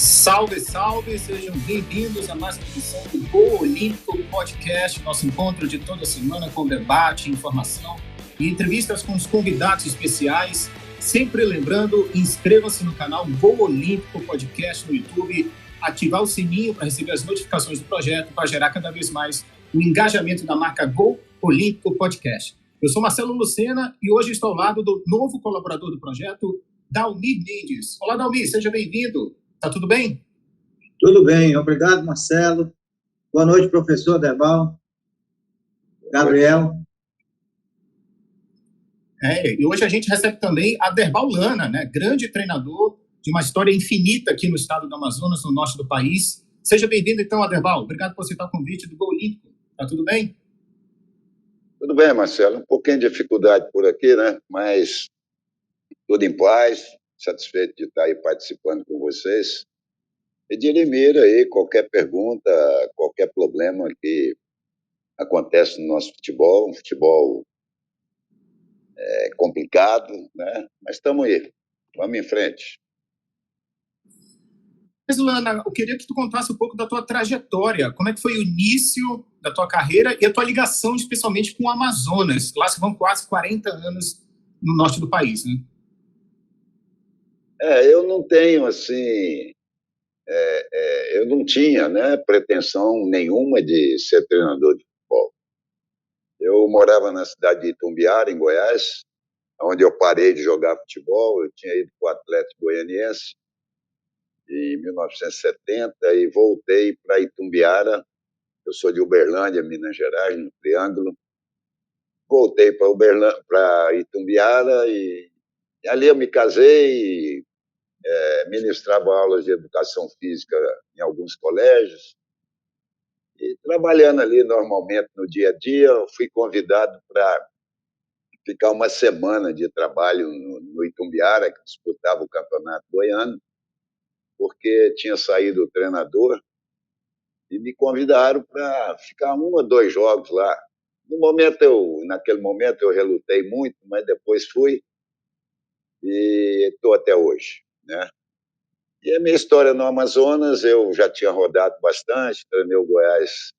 Salve, salve! Sejam bem-vindos a mais uma edição do Gol Olímpico Podcast, nosso encontro de toda semana com debate, informação e entrevistas com os convidados especiais. Sempre lembrando, inscreva-se no canal Gol Olímpico Podcast no YouTube, ativar o sininho para receber as notificações do projeto, para gerar cada vez mais o engajamento da marca Gol Olímpico Podcast. Eu sou Marcelo Lucena e hoje estou ao lado do novo colaborador do projeto, Dalmir Mendes. Olá, Dalmir, seja bem-vindo. Tá tudo bem? Tudo bem, obrigado, Marcelo. Boa noite, professor Derbal, Gabriel. E hoje a gente recebe também Aderbal Lana, né? Grande treinador de uma história infinita aqui no estado do Amazonas, no norte do país. Seja bem-vindo, então, Aderbal. Obrigado por aceitar o convite do Gol Olímpico. Tá tudo bem? Tudo bem, Marcelo. Um pouquinho de dificuldade por aqui, né? Mas tudo em paz. Satisfeito de estar aí participando com vocês. E de Limeira aí, qualquer pergunta, qualquer problema que acontece no nosso futebol, um futebol complicado, né? Mas estamos aí, vamos em frente. Mas, Lana, eu queria que tu contasse um pouco da tua trajetória, como é que foi o início da tua carreira e a tua ligação, especialmente com o Amazonas. Lá se vão quase 40 anos no norte do país, né? Eu não tenho, assim... eu não tinha, né, pretensão nenhuma de ser treinador de futebol. Eu morava na cidade de Itumbiara, em Goiás, onde eu parei de jogar futebol. Eu tinha ido para o Atlético Goianiense em 1970 e voltei para Itumbiara. Eu sou de Uberlândia, Minas Gerais, no Triângulo. Voltei para Itumbiara e ali eu me casei e ministrava aulas de educação física em alguns colégios. E trabalhando ali normalmente no dia a dia, eu fui convidado para ficar uma semana de trabalho no Itumbiara, que disputava o Campeonato Goiano, porque tinha saído o treinador e me convidaram para ficar 1 ou 2 jogos lá. Naquele momento eu relutei muito, mas depois fui e estou até hoje, né? E a minha história no Amazonas, eu já tinha rodado bastante, treinei o Goiás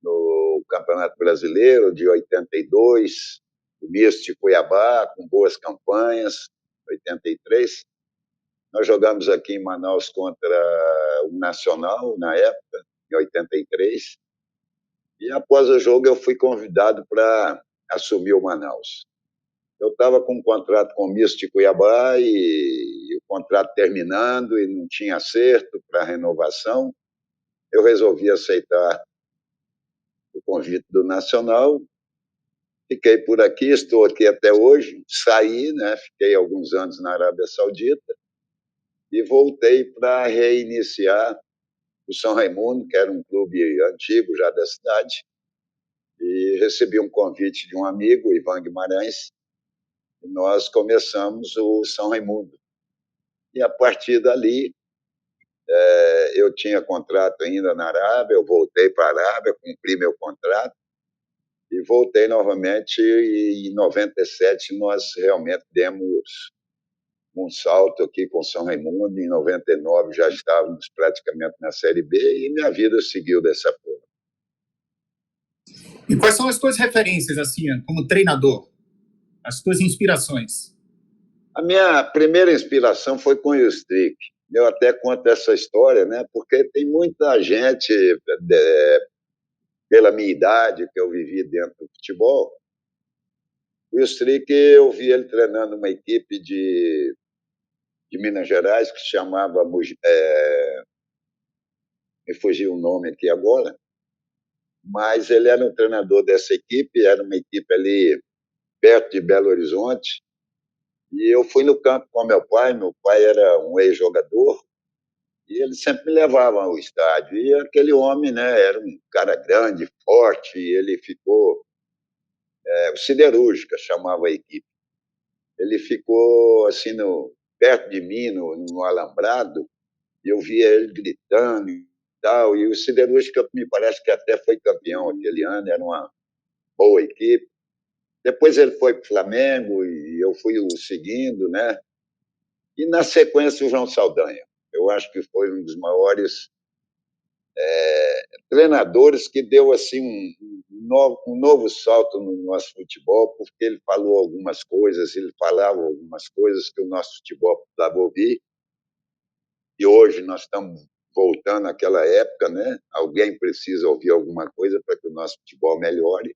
no Campeonato Brasileiro de 82, o Misto de Cuiabá, com boas campanhas, 83. Nós jogamos aqui em Manaus contra o Nacional, na época, em 83. E após o jogo eu fui convidado para assumir o Manaus. Eu estava com um contrato com o Misto de Cuiabá e o contrato terminando e não tinha acerto para renovação. Eu resolvi aceitar o convite do Nacional. Fiquei por aqui, estou aqui até hoje. Saí, né? Fiquei alguns anos na Arábia Saudita e voltei para reiniciar o São Raimundo, que era um clube antigo já da cidade, e recebi um convite de um amigo, Ivan Guimarães, e nós começamos o São Raimundo. E a partir dali, eu tinha contrato ainda na Arábia, eu voltei para a Arábia, cumpri meu contrato, e voltei novamente, e em 97 nós realmente demos um salto aqui com São Raimundo. Em 99 já estávamos praticamente na Série B e minha vida seguiu dessa forma. E quais são as tuas referências, assim, como treinador? As tuas inspirações? A minha primeira inspiração foi com o Strick. Eu até conto essa história, né? Porque tem muita gente, pela minha idade, que eu vivi dentro do futebol. O Strick, eu vi ele treinando uma equipe de Minas Gerais que se chamava... me fugiu o nome aqui agora, mas ele era um treinador dessa equipe, era uma equipe ali perto de Belo Horizonte, e eu fui no campo com meu pai era um ex-jogador, e ele sempre me levava ao estádio, e aquele homem, né, era um cara grande, forte, e ele ficou, o Siderúrgica chamava a equipe, ele ficou assim perto de mim, no alambrado, e eu via ele gritando e tal, e o Siderúrgica me parece que até foi campeão aquele ano, era uma boa equipe. Depois ele foi para o Flamengo e eu fui o seguindo, né? E na sequência o João Saldanha. Eu acho que foi um dos maiores treinadores que deu assim um novo salto no nosso futebol, porque ele falou algumas coisas, ele falava algumas coisas que o nosso futebol precisava ouvir, e hoje nós estamos voltando àquela época, né? Alguém precisa ouvir alguma coisa para que o nosso futebol melhore.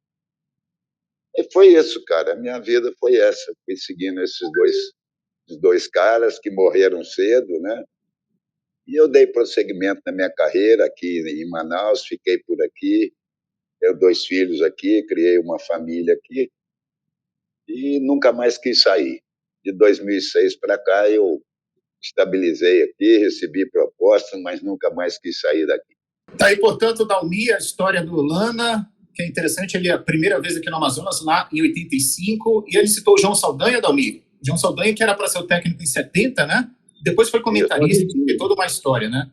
E foi isso, cara. A minha vida foi essa. Fui seguindo esses dois caras que morreram cedo, né? E eu dei prosseguimento na minha carreira aqui em Manaus, fiquei por aqui. Tenho 2 filhos aqui, criei uma família aqui e nunca mais quis sair. De 2006 para cá eu estabilizei aqui, recebi propostas, mas nunca mais quis sair daqui. Tá aí, portanto, Dalmi, a história do Lana, que é interessante, ele é a primeira vez aqui no Amazonas, lá em 85, e ele citou o João Saldanha, Dalmi. João Saldanha, que era para ser o técnico em 70, né? Depois foi comentarista, e toda uma história, né?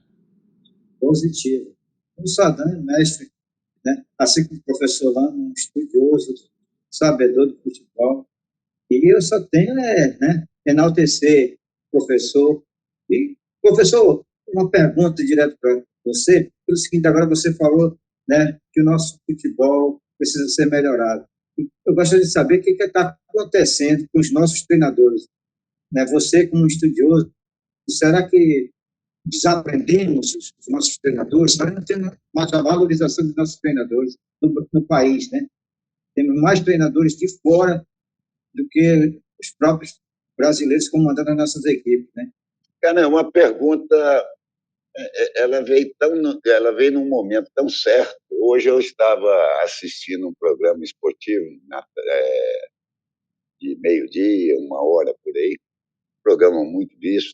Positivo. O Saldanha, mestre, né? Assim como o professor Lana, um estudioso, sabedor do futebol. E eu só tenho enaltecer o professor. E, professor, uma pergunta direto para você. Pelo seguinte, agora você falou, né, que o nosso futebol precisa ser melhorado. Eu gostaria de saber o que está acontecendo com os nossos treinadores. Né? Você, como estudioso, será que desaprendemos os nossos treinadores? Nós não temos mais a valorização dos nossos treinadores no país, né? Temos mais treinadores de fora do que os próprios brasileiros comandando as nossas equipes, né? Cara, é uma pergunta, ela veio num momento tão certo. Hoje eu estava assistindo um programa esportivo de meio-dia, 1 hora por aí, programa muito visto.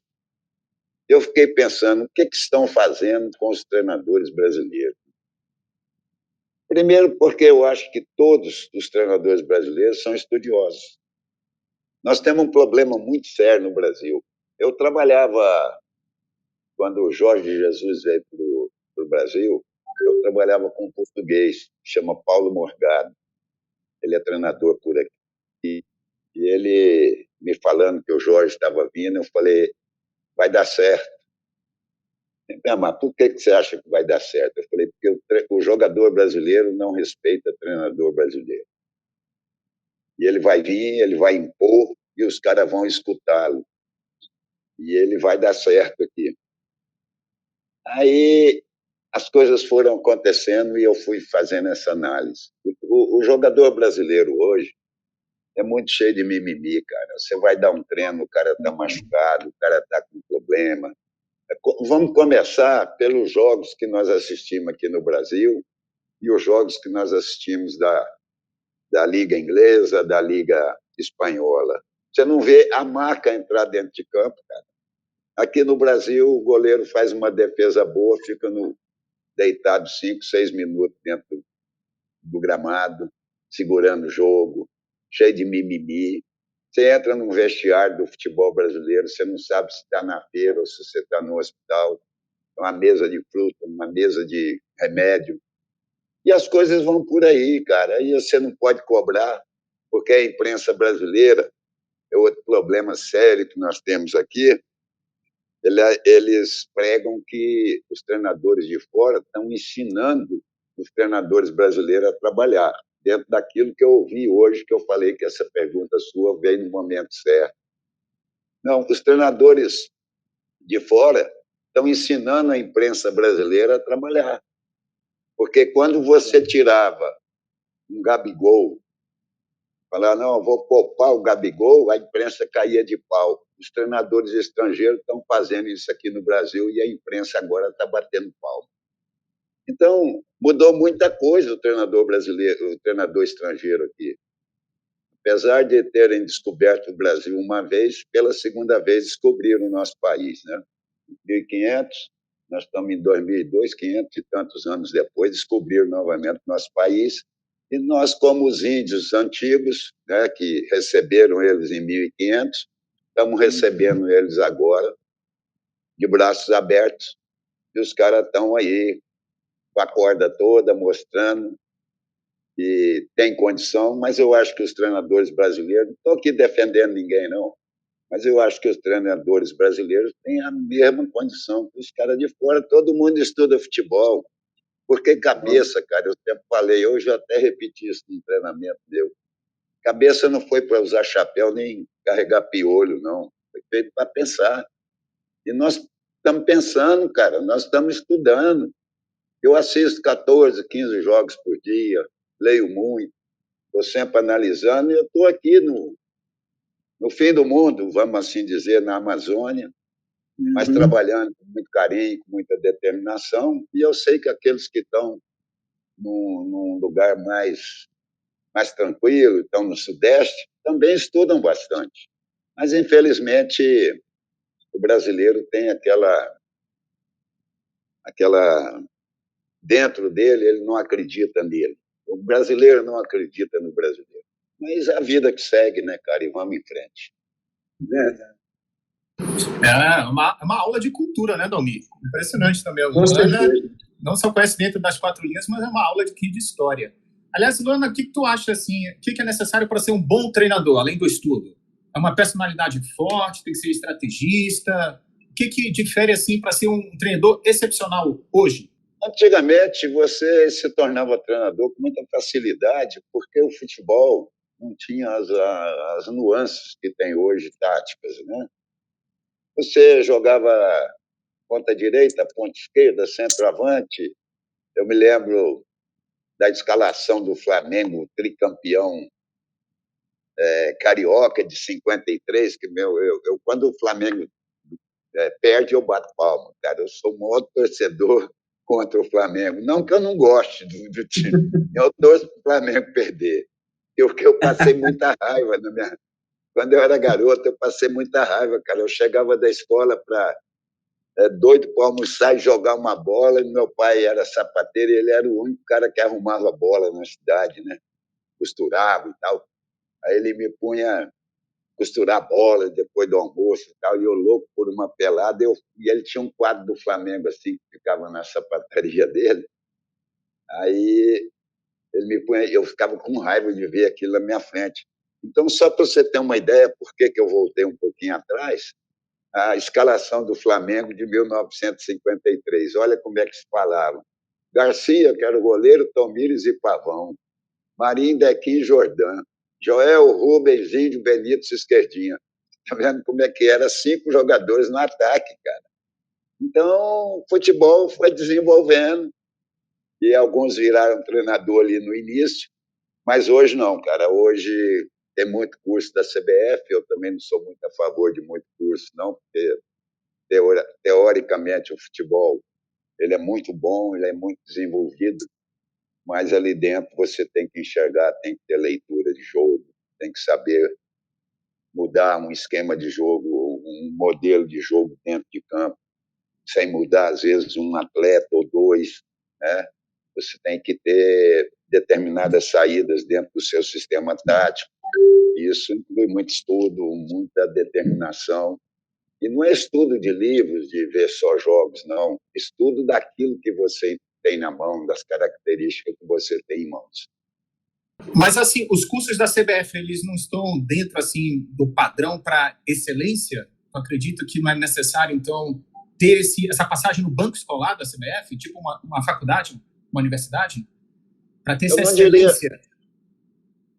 Eu fiquei pensando, o que estão fazendo com os treinadores brasileiros? Primeiro, porque eu acho que todos os treinadores brasileiros são estudiosos. Nós temos um problema muito sério no Brasil. Eu trabalhava, quando o Jorge Jesus veio para o Brasil, eu trabalhava com um português, que chama Paulo Morgado. Ele é treinador por aqui. E ele me falando que o Jorge estava vindo, eu falei, vai dar certo. Mas por que você acha que vai dar certo? Eu falei, porque o jogador brasileiro não respeita o treinador brasileiro. E ele vai vir, ele vai impor, e os caras vão escutá-lo. E ele vai dar certo aqui. Aí as coisas foram acontecendo e eu fui fazendo essa análise. O jogador brasileiro hoje é muito cheio de mimimi, cara. Você vai dar um treino, o cara está machucado, o cara está com problema. Vamos começar pelos jogos que nós assistimos aqui no Brasil e os jogos que nós assistimos da Liga Inglesa, da Liga Espanhola. Você não vê a maca entrar dentro de campo, cara. Aqui no Brasil, o goleiro faz uma defesa boa, fica deitado 5, 6 minutos dentro do gramado, segurando o jogo, cheio de mimimi. Você entra num vestiário do futebol brasileiro, você não sabe se está na feira ou se você está no hospital. Uma mesa de fruta, uma mesa de remédio. E as coisas vão por aí, cara. Aí você não pode cobrar, porque a imprensa brasileira é outro problema sério que nós temos aqui. Eles pregam que os treinadores de fora estão ensinando os treinadores brasileiros a trabalhar, dentro daquilo que eu ouvi hoje, que eu falei que essa pergunta sua veio no momento certo. Não, os treinadores de fora estão ensinando a imprensa brasileira a trabalhar. Porque quando você tirava um Gabigol, falar, não, eu vou poupar o Gabigol, a imprensa caía de pau. Os treinadores estrangeiros estão fazendo isso aqui no Brasil e a imprensa agora está batendo pau. Então, mudou muita coisa o treinador brasileiro, o treinador estrangeiro aqui. Apesar de terem descoberto o Brasil uma vez, pela segunda vez descobriram o nosso país, né? Em 1500, nós estamos em 2002, 500 e tantos anos depois, descobriram novamente o nosso país. E nós, como os índios antigos, né, que receberam eles em 1500, estamos recebendo eles agora de braços abertos. E os caras estão aí com a corda toda, mostrando que tem condição, mas eu acho que os treinadores brasileiros, não estou aqui defendendo ninguém, não, Mas eu acho que os treinadores brasileiros têm a mesma condição que os caras de fora. Todo mundo estuda futebol. Porque cabeça, cara, eu sempre falei, hoje eu até repeti isso no treinamento meu. Cabeça não foi para usar chapéu nem carregar piolho, não. Foi feito para pensar. E nós estamos pensando, cara, nós estamos estudando. Eu assisto 14, 15 jogos por dia, leio muito, estou sempre analisando e eu estou aqui no fim do mundo, vamos assim dizer, na Amazônia, mas trabalhando com muito carinho, com muita determinação. E eu sei que aqueles que estão num lugar mais tranquilo, estão no Sudeste, também estudam bastante. Mas, infelizmente, o brasileiro tem aquela dentro dele, ele não acredita nele. O brasileiro não acredita no brasileiro. Mas é a vida que segue, né, cara? E vamos em frente. Verdade. É uma aula de cultura, né, Dalmi? Impressionante também. A Com Luana certeza. não só conhece dentro das quatro linhas, mas é uma aula de história. Aliás, Luana, o que tu acha, assim, o que é necessário para ser um bom treinador, além do estudo? É uma personalidade forte, tem que ser estrategista? O que difere, assim, para ser um treinador excepcional hoje? Antigamente, você se tornava treinador com muita facilidade, porque o futebol não tinha as nuances que tem hoje, táticas, né? Você jogava ponta direita, ponta esquerda, centroavante. Eu me lembro da escalação do Flamengo, tricampeão carioca de 53, que quando o Flamengo perde, eu bato palma, cara. Eu sou o maior torcedor contra o Flamengo. Não que eu não goste do time, eu torço para o Flamengo perder. Porque eu passei muita raiva quando eu era garoto, eu passei muita raiva, cara. Eu chegava da escola doido para almoçar e jogar uma bola. E meu pai era sapateiro e ele era o único cara que arrumava bola na cidade, né? Costurava e tal. Aí ele me punha costurar bola depois do almoço e tal, e eu louco por uma pelada. E ele tinha um quadro do Flamengo assim, que ficava na sapataria dele. Aí ele me punha, eu ficava com raiva de ver aquilo na minha frente. Então, só para você ter uma ideia por que eu voltei um pouquinho atrás, a escalação do Flamengo de 1953. Olha como é que se falavam. Garcia, que era o goleiro, Tomires e Pavão. Marinho, Dequim e Jordão. Joel, Rubens, Índio, Benítez, Esquerdinha. Tá vendo como é que era? 5 jogadores no ataque, cara. Então, o futebol foi desenvolvendo e alguns viraram treinador ali no início, mas hoje não, cara. Hoje tem muito curso da CBF, eu também não sou muito a favor de muito curso, não, porque teoricamente o futebol ele é muito bom, ele é muito desenvolvido, mas ali dentro você tem que enxergar, tem que ter leitura de jogo, tem que saber mudar um esquema de jogo, um modelo de jogo dentro de campo, sem mudar, às vezes, um atleta ou dois, né? Você tem que ter determinadas saídas dentro do seu sistema tático. Isso inclui muito estudo, muita determinação. E não é estudo de livros, de ver só jogos, não. Estudo daquilo que você tem na mão, das características que você tem em mãos. Mas, assim, os cursos da CBF, eles não estão dentro, assim, do padrão para excelência? Eu acredito que não é necessário, então, ter essa passagem no banco escolar da CBF, tipo uma faculdade, uma universidade, para ter essa excelência?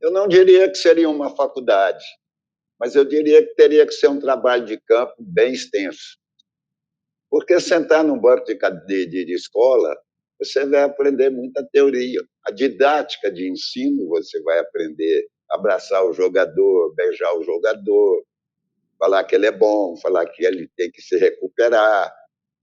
Eu não diria que seria uma faculdade, mas eu diria que teria que ser um trabalho de campo bem extenso. Porque sentar num banco de escola, você vai aprender muita teoria. A didática de ensino, você vai aprender a abraçar o jogador, beijar o jogador, falar que ele é bom, falar que ele tem que se recuperar.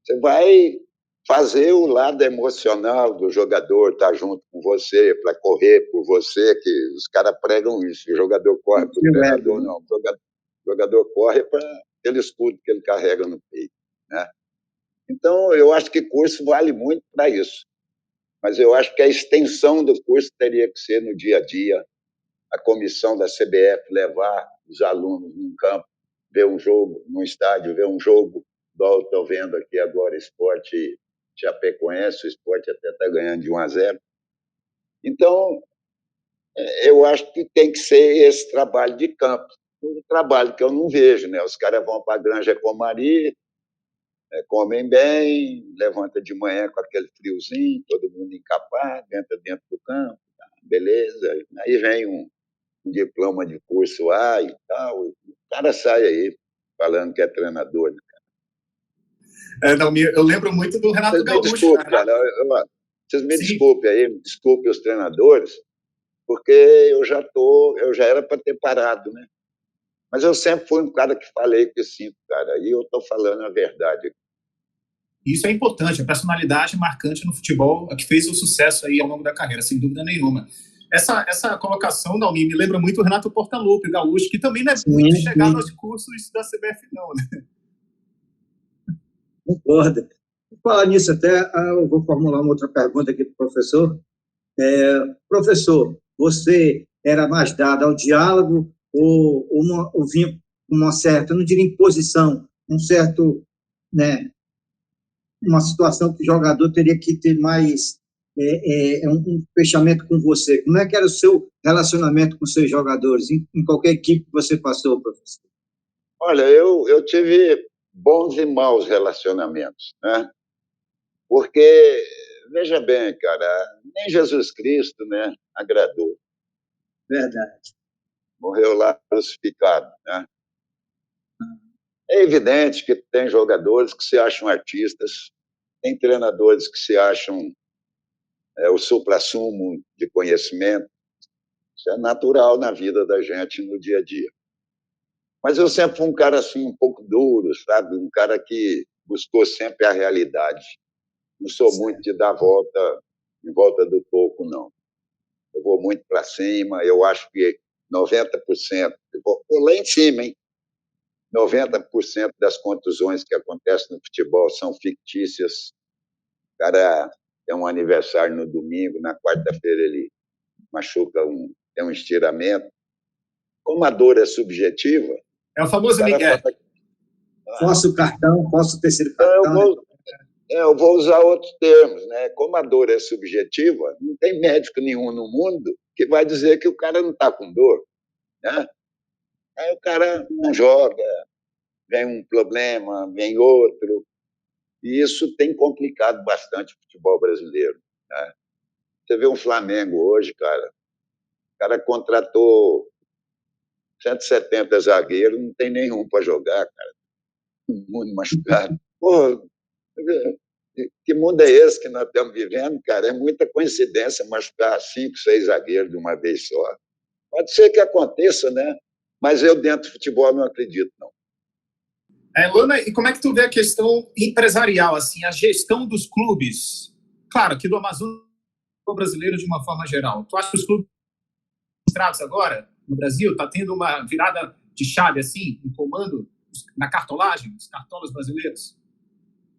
Você vai fazer o lado emocional do jogador estar junto com você, para correr por você, que os caras pregam isso. O jogador corre para o treinador, não. O jogador corre para aquele escudo que ele carrega no peito, né? Então, eu acho que curso vale muito para isso. Mas eu acho que a extensão do curso teria que ser no dia a dia, a comissão da CBF levar os alunos num campo, ver um jogo, num estádio, ver um jogo, igual estou vendo aqui agora, Esporte Chapecoense, o Esporte até está ganhando de 1-0. Então, eu acho que tem que ser esse trabalho de campo. o trabalho que eu não vejo, né? Os caras vão para a Granja Comari, comem bem, levanta de manhã com aquele friozinho, todo mundo encapado, entra dentro do campo, tá, beleza. Aí vem um diploma de curso A e tal, o cara sai aí falando que é treinador. Né? Não, eu lembro muito do Renato Vocês me Gaúcho. desculpem, cara, vocês me Sim. desculpem aí, me desculpem os treinadores, porque eu já era para ter parado, né? Mas eu sempre fui um cara que falei o que sinto, cara, e eu estou falando a verdade. Isso é importante, a personalidade marcante no futebol, a que fez o sucesso aí ao longo da carreira, sem dúvida nenhuma. Essa colocação, Dalmi, me lembra muito o Renato Portaluppi, Gaúcho, que também não é muito chegado aos cursos da CBF, não, né? Concordo. Falar nisso até, eu vou formular uma outra pergunta aqui para o professor. Professor, você era mais dado ao diálogo ou vinha com uma certa, não diria imposição, um certo, né, uma situação que o jogador teria que ter mais um fechamento com você? Como é que era o seu relacionamento com os seus jogadores, em qualquer equipe que você passou, professor? Olha, eu tive bons e maus relacionamentos, né? Porque, veja bem, cara, nem Jesus Cristo, né, agradou. Verdade. Morreu lá crucificado, né? É evidente que tem jogadores que se acham artistas, tem treinadores que se acham o suprassumo de conhecimento. Isso é natural na vida da gente no dia a dia. Mas eu sempre fui um cara assim um pouco duro, sabe? Um cara que buscou sempre a realidade. Não sou muito de dar volta em volta do toco, não. Eu vou muito para cima. Eu acho que 90%, eu vou lá em cima, hein? 90% das contusões que acontecem no futebol são fictícias. O cara tem um aniversário no domingo, na quarta-feira ele machuca, tem um estiramento. Como a dor é subjetiva, é o famoso Miguel. Posso o cartão, posso o terceiro cartão. Eu vou usar outros termos, né? Como a dor é subjetiva, não tem médico nenhum no mundo que vai dizer que o cara não está com dor, né? Aí o cara não joga, vem um problema, vem outro, e isso tem complicado bastante o futebol brasileiro, né? Você vê um Flamengo hoje, cara, o cara contratou 170 zagueiros, não tem nenhum para jogar, cara. Todo mundo machucado. Pô, que mundo é esse que nós estamos vivendo, cara? É muita coincidência machucar 5, 6 zagueiros de uma vez só. Pode ser que aconteça, né? Mas eu, dentro do futebol, não acredito, não. Lana, e como é que tu vê a questão empresarial, assim, a gestão dos clubes? Claro, aqui do Amazonas brasileiro de uma forma geral. Tu acha que os clubes administrados agora, no Brasil, está tendo uma virada de chave, assim, no comando, na cartolagem, os cartolas brasileiros?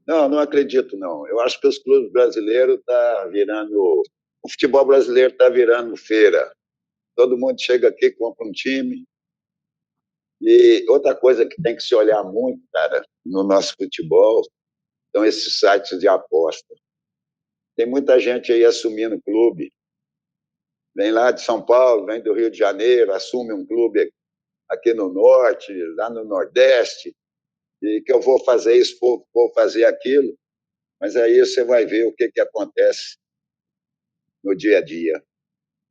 Não, não acredito, não. Eu acho que os clubes brasileiros estão virando... O futebol brasileiro está virando feira. Todo mundo chega aqui, compra um time. E outra coisa que tem que se olhar muito, cara, no nosso futebol, são esses sites de aposta. Tem muita gente aí assumindo clube. Vem lá de São Paulo, vem do Rio de Janeiro, assume um clube aqui no Norte, lá no Nordeste, e que eu vou fazer isso, vou fazer aquilo. Mas aí você vai ver o que acontece no dia a dia.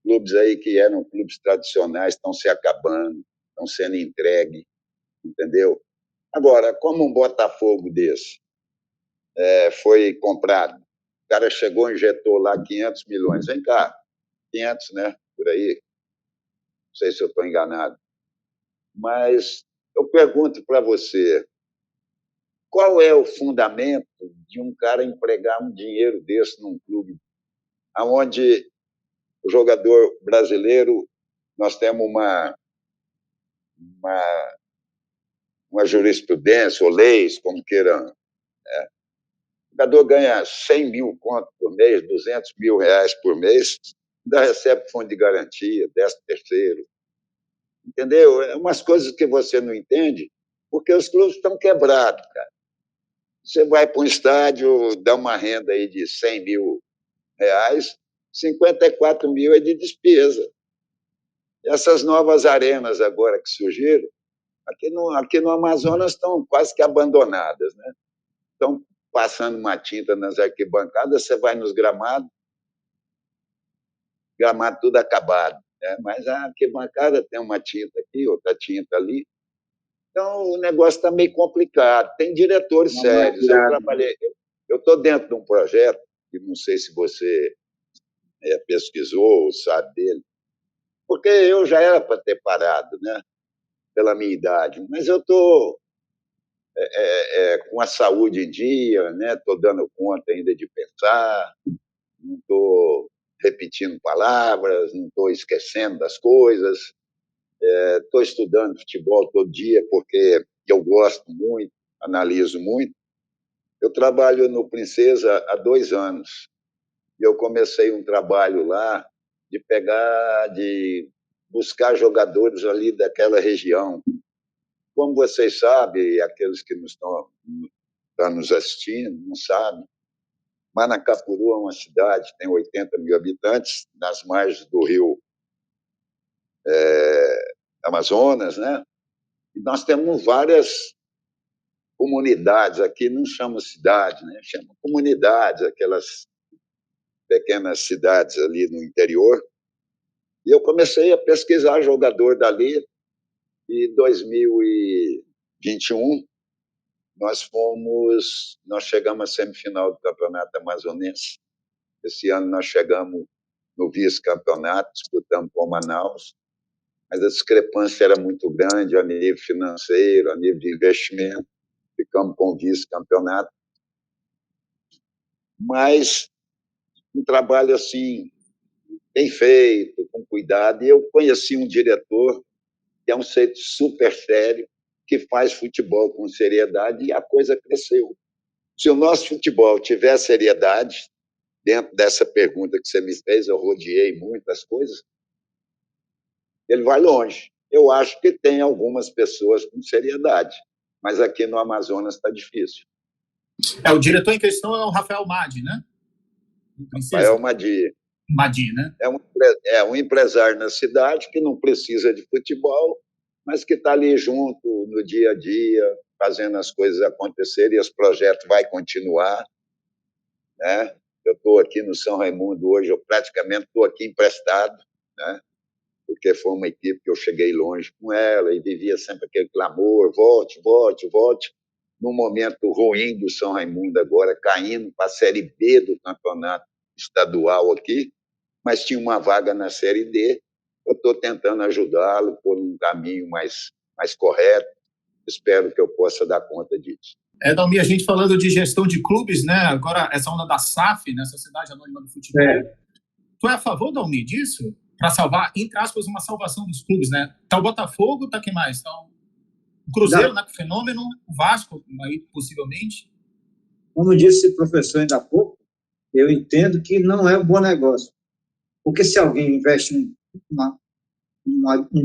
Clubes aí que eram clubes tradicionais estão se acabando, estão sendo entregues, entendeu? Agora, como um Botafogo desse foi comprado, o cara chegou, injetou lá 500 milhões. Vem cá, 500, né? Por aí. Não sei se eu estou enganado. Mas eu pergunto para você, qual é o fundamento de um cara empregar um dinheiro desse num clube onde o jogador brasileiro, nós temos uma jurisprudência ou leis, como queiram. O jogador ganha 100 mil contos por mês, 200 mil reais por mês, ainda recebe fundo de garantia, 13º. Entendeu? É umas coisas que você não entende, porque os clubes estão quebrados, cara. Você vai para um estádio, dá uma renda aí de 100 mil reais, 54 mil é de despesa. Essas novas arenas agora que surgiram, Aqui no Amazonas estão quase que abandonadas, né? Estão passando uma tinta nas arquibancadas, você vai nos gramados, gramado tudo acabado, né? Mas a arquibancada tem uma tinta aqui, outra tinta ali. Então, o negócio está meio complicado. Tem diretores sérios. Eu estou dentro de um projeto, que não sei se você pesquisou ou sabe dele, porque eu já era para ter parado, né? Pela minha idade, mas eu estou com a saúde em dia, né? Estou dando conta ainda de pensar, não estou repetindo palavras, não estou esquecendo das coisas, estou estudando futebol todo dia porque eu gosto muito, analiso muito. Eu trabalho no Princesa há 2 anos e eu comecei um trabalho lá de buscar jogadores ali daquela região. Como vocês sabem, aqueles que estão nos assistindo não sabem, Manacapuru é uma cidade, tem 80 mil habitantes, nas margens do rio Amazonas, né? E nós temos várias comunidades aqui, não chama cidade, né? Chama comunidades, aquelas pequenas cidades ali no interior. E eu comecei a pesquisar jogador dali, e em 2021 nós chegamos à semifinal do Campeonato Amazonense. Esse ano nós chegamos no vice-campeonato, disputamos com Manaus, mas a discrepância era muito grande a nível financeiro, a nível de investimento. Ficamos com o vice-campeonato. Mas um trabalho assim, bem feito, com cuidado. E eu conheci um diretor que é um ser super sério, que faz futebol com seriedade, e a coisa cresceu. Se o nosso futebol tiver seriedade, dentro dessa pergunta que você me fez, eu rodeei muitas coisas, ele vai longe. Eu acho que tem algumas pessoas com seriedade, mas aqui no Amazonas está difícil. O diretor em questão é o Rafael Madi, né? Rafael Madi. Madi, né? É um empresário na cidade que não precisa de futebol, mas que está ali junto no dia a dia, fazendo as coisas acontecerem, e os projetos vão continuar, né? Eu estou aqui no São Raimundo hoje, eu praticamente estou aqui emprestado, né? Porque foi uma equipe que eu cheguei longe com ela e vivia sempre aquele clamor, volte, volte, volte. No momento ruim do São Raimundo agora, caindo para a Série B do campeonato estadual aqui, mas tinha uma vaga na Série D. Eu estou tentando ajudá-lo por um caminho mais correto. Espero que eu possa dar conta disso. Dalmi, a gente falando de gestão de clubes, né? Agora, essa onda da SAF, né? Sociedade Anônima do Futebol. Tu é a favor, Dalmi, disso? Para salvar, entre aspas, uma salvação dos clubes, né? Tá o Botafogo, tá quem mais? Tá o Cruzeiro, né? Com o Fenômeno, o Vasco, aí, possivelmente. Como disse o professor ainda há pouco, eu entendo que não é um bom negócio. Porque se alguém investe um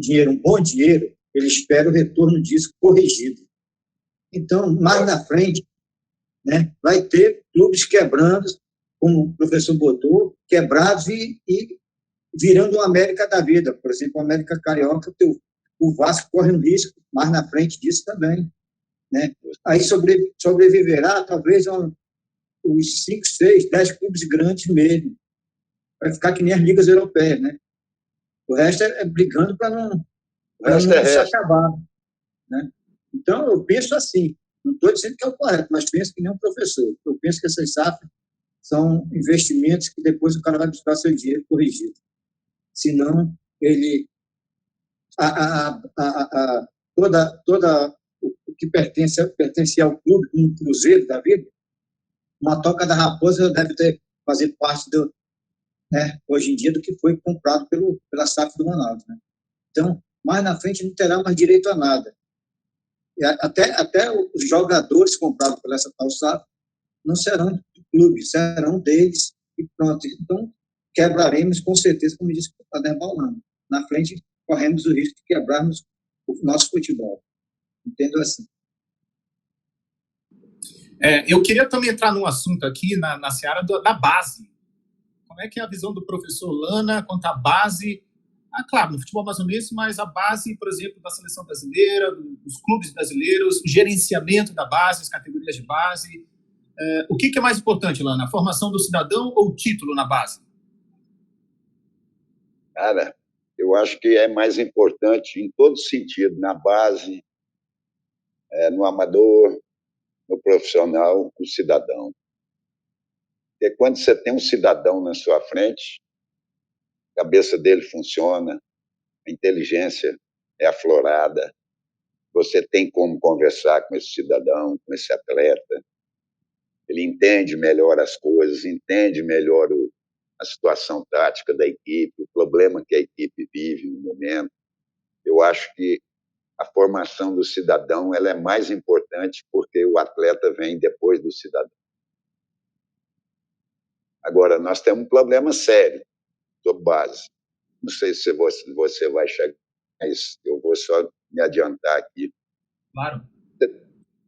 dinheiro, um bom dinheiro, ele espera o retorno disso corrigido. Então, mais na frente, né, vai ter clubes quebrando, como o professor botou, quebrados e virando uma América da vida. Por exemplo, a América Carioca, o Vasco corre um risco mais na frente disso também. Né? Aí sobreviverá, talvez, os 5, 6, 10 clubes grandes mesmo. Vai ficar que nem as ligas europeias, né? O resto é brigando para não se acabar. Né? Então, eu penso assim, não estou dizendo que é o correto, mas penso que nem um professor. Eu penso que essas SAF são investimentos que depois o cara vai buscar seu dinheiro corrigido. Senão, ele... toda o que pertence ao clube, um Cruzeiro da vida, uma Toca da Raposa deve fazer parte do... Né, hoje em dia, do que foi comprado pela SAF do Manaus. Né? Então, mais na frente não terá mais direito a nada. E até os jogadores comprados por essa tal SAF não serão do clube, serão deles e pronto. Então, quebraremos com certeza, como disse o Ademar Paulano. Na frente, corremos o risco de quebrarmos o nosso futebol. Entendo assim. Eu queria também entrar num assunto aqui na seara da base. Como é que é a visão do professor Lana quanto à base claro, no futebol amazonense, mas a base, por exemplo, da seleção brasileira, dos clubes brasileiros, o gerenciamento da base, as categorias de base. O que é mais importante, Lana? A formação do cidadão ou o título na base? Cara, eu acho que é mais importante em todo sentido, na base, no amador, no profissional, o cidadão. Porque quando você tem um cidadão na sua frente, a cabeça dele funciona, a inteligência é aflorada, você tem como conversar com esse cidadão, com esse atleta, ele entende melhor as coisas, entende melhor a situação tática da equipe, o problema que a equipe vive no momento. Eu acho que a formação do cidadão ela é mais importante porque o atleta vem depois do cidadão. Agora, nós temos um problema sério sobre base. Não sei se você vai chegar, mas eu vou só me adiantar aqui. Claro.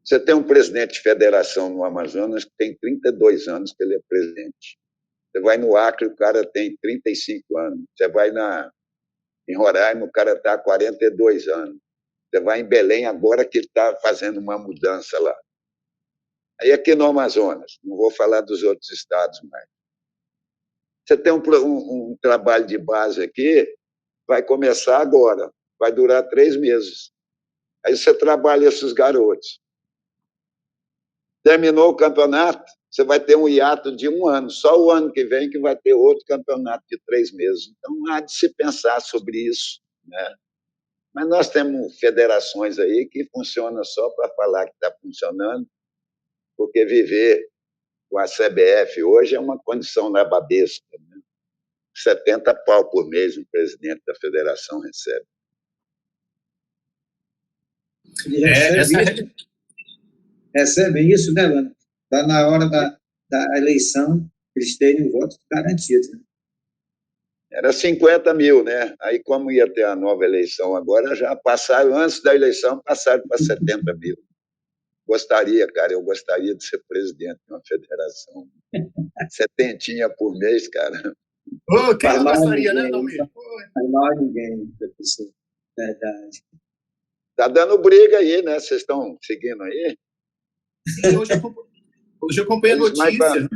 Você tem um presidente de federação no Amazonas que tem 32 anos que ele é presidente. Você vai no Acre, o cara tem 35 anos. Você vai em Roraima, o cara está há 42 anos. Você vai em Belém, agora que está fazendo uma mudança lá. Aí aqui no Amazonas, não vou falar dos outros estados mais. Você tem um trabalho de base aqui, vai começar agora, vai durar 3 meses. Aí você trabalha esses garotos. Terminou o campeonato, você vai ter um hiato de 1 ano. Só o ano que vem que vai ter outro campeonato de 3 meses. Então, há de se pensar sobre isso, né? Mas nós temos federações aí que funcionam só para falar que está funcionando, porque viver com a CBF hoje é uma condição nababesca, né? 70 pau por mês o presidente da federação recebe. Recebem isso, né, Lana? Está na hora da eleição, eles terem o voto garantido. Né? Era 50 mil, né? Aí, como ia ter a nova eleição agora, já passaram, antes da eleição, passaram para 70 mil. Eu gostaria de ser presidente de uma federação. 70 por mês, cara. Quem não gostaria, né, Dalmir? Não mais ninguém, professor. Verdade. Tá dando briga aí, né? Vocês estão seguindo aí? Sim, hoje eu acompanhei a notícia.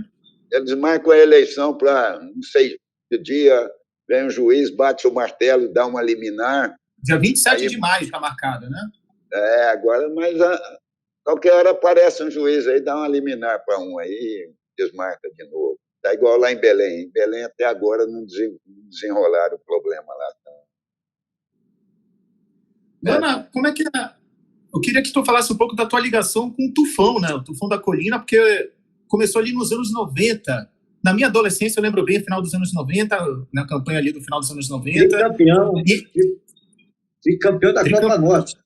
Eles marcam a eleição para, não sei, que dia vem um juiz, bate o martelo, dá uma liminar. Dia 27 de maio está marcada, né? Agora, mas qualquer hora aparece um juiz aí, dá uma liminar para um aí, desmarca de novo. Está igual lá em Belém. Em Belém, até agora, não desenrolaram o problema lá. Lana, como é que é? Eu queria que tu falasse um pouco da tua ligação com o Tufão, né? O Tufão da Colina, porque começou ali nos anos 90. Na minha adolescência, eu lembro bem, final dos anos 90, na campanha ali do final dos anos 90. Tricampeão da Copa Norte.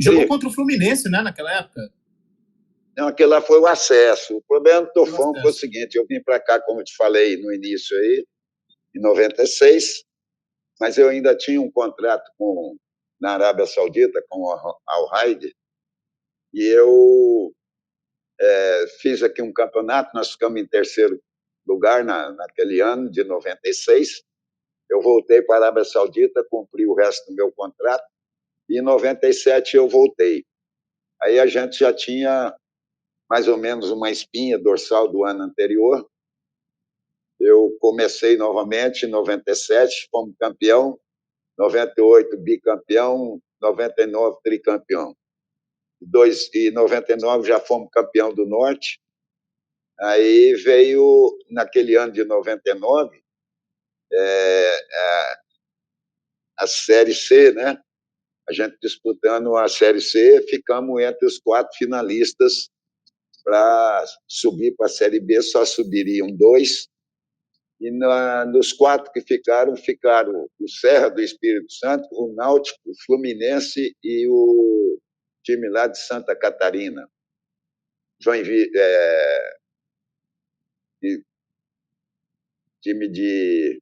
Jogou contra o Fluminense, né, naquela época? Não, aquele lá foi o acesso. O problema do Tufão foi o seguinte, eu vim para cá, como eu te falei no início aí, em 96, mas eu ainda tinha um contrato na Arábia Saudita com o Al-Raid, e eu fiz aqui um campeonato, nós ficamos em 3º lugar naquele ano, de 96. Eu voltei para a Arábia Saudita, cumpri o resto do meu contrato, e em 97 eu voltei. Aí a gente já tinha mais ou menos uma espinha dorsal do ano anterior. Eu comecei novamente em 97, fomos campeão, 98 bicampeão, 99 tricampeão. Em 99 já fomos campeão do Norte. Aí veio, naquele ano de 99, a Série C, né? A gente disputando a Série C, ficamos entre os 4 finalistas para subir para a Série B, só subiriam 2. E nos 4 que ficaram o Serra do Espírito Santo, o Náutico, o Fluminense e o time lá de Santa Catarina. Joinville, time de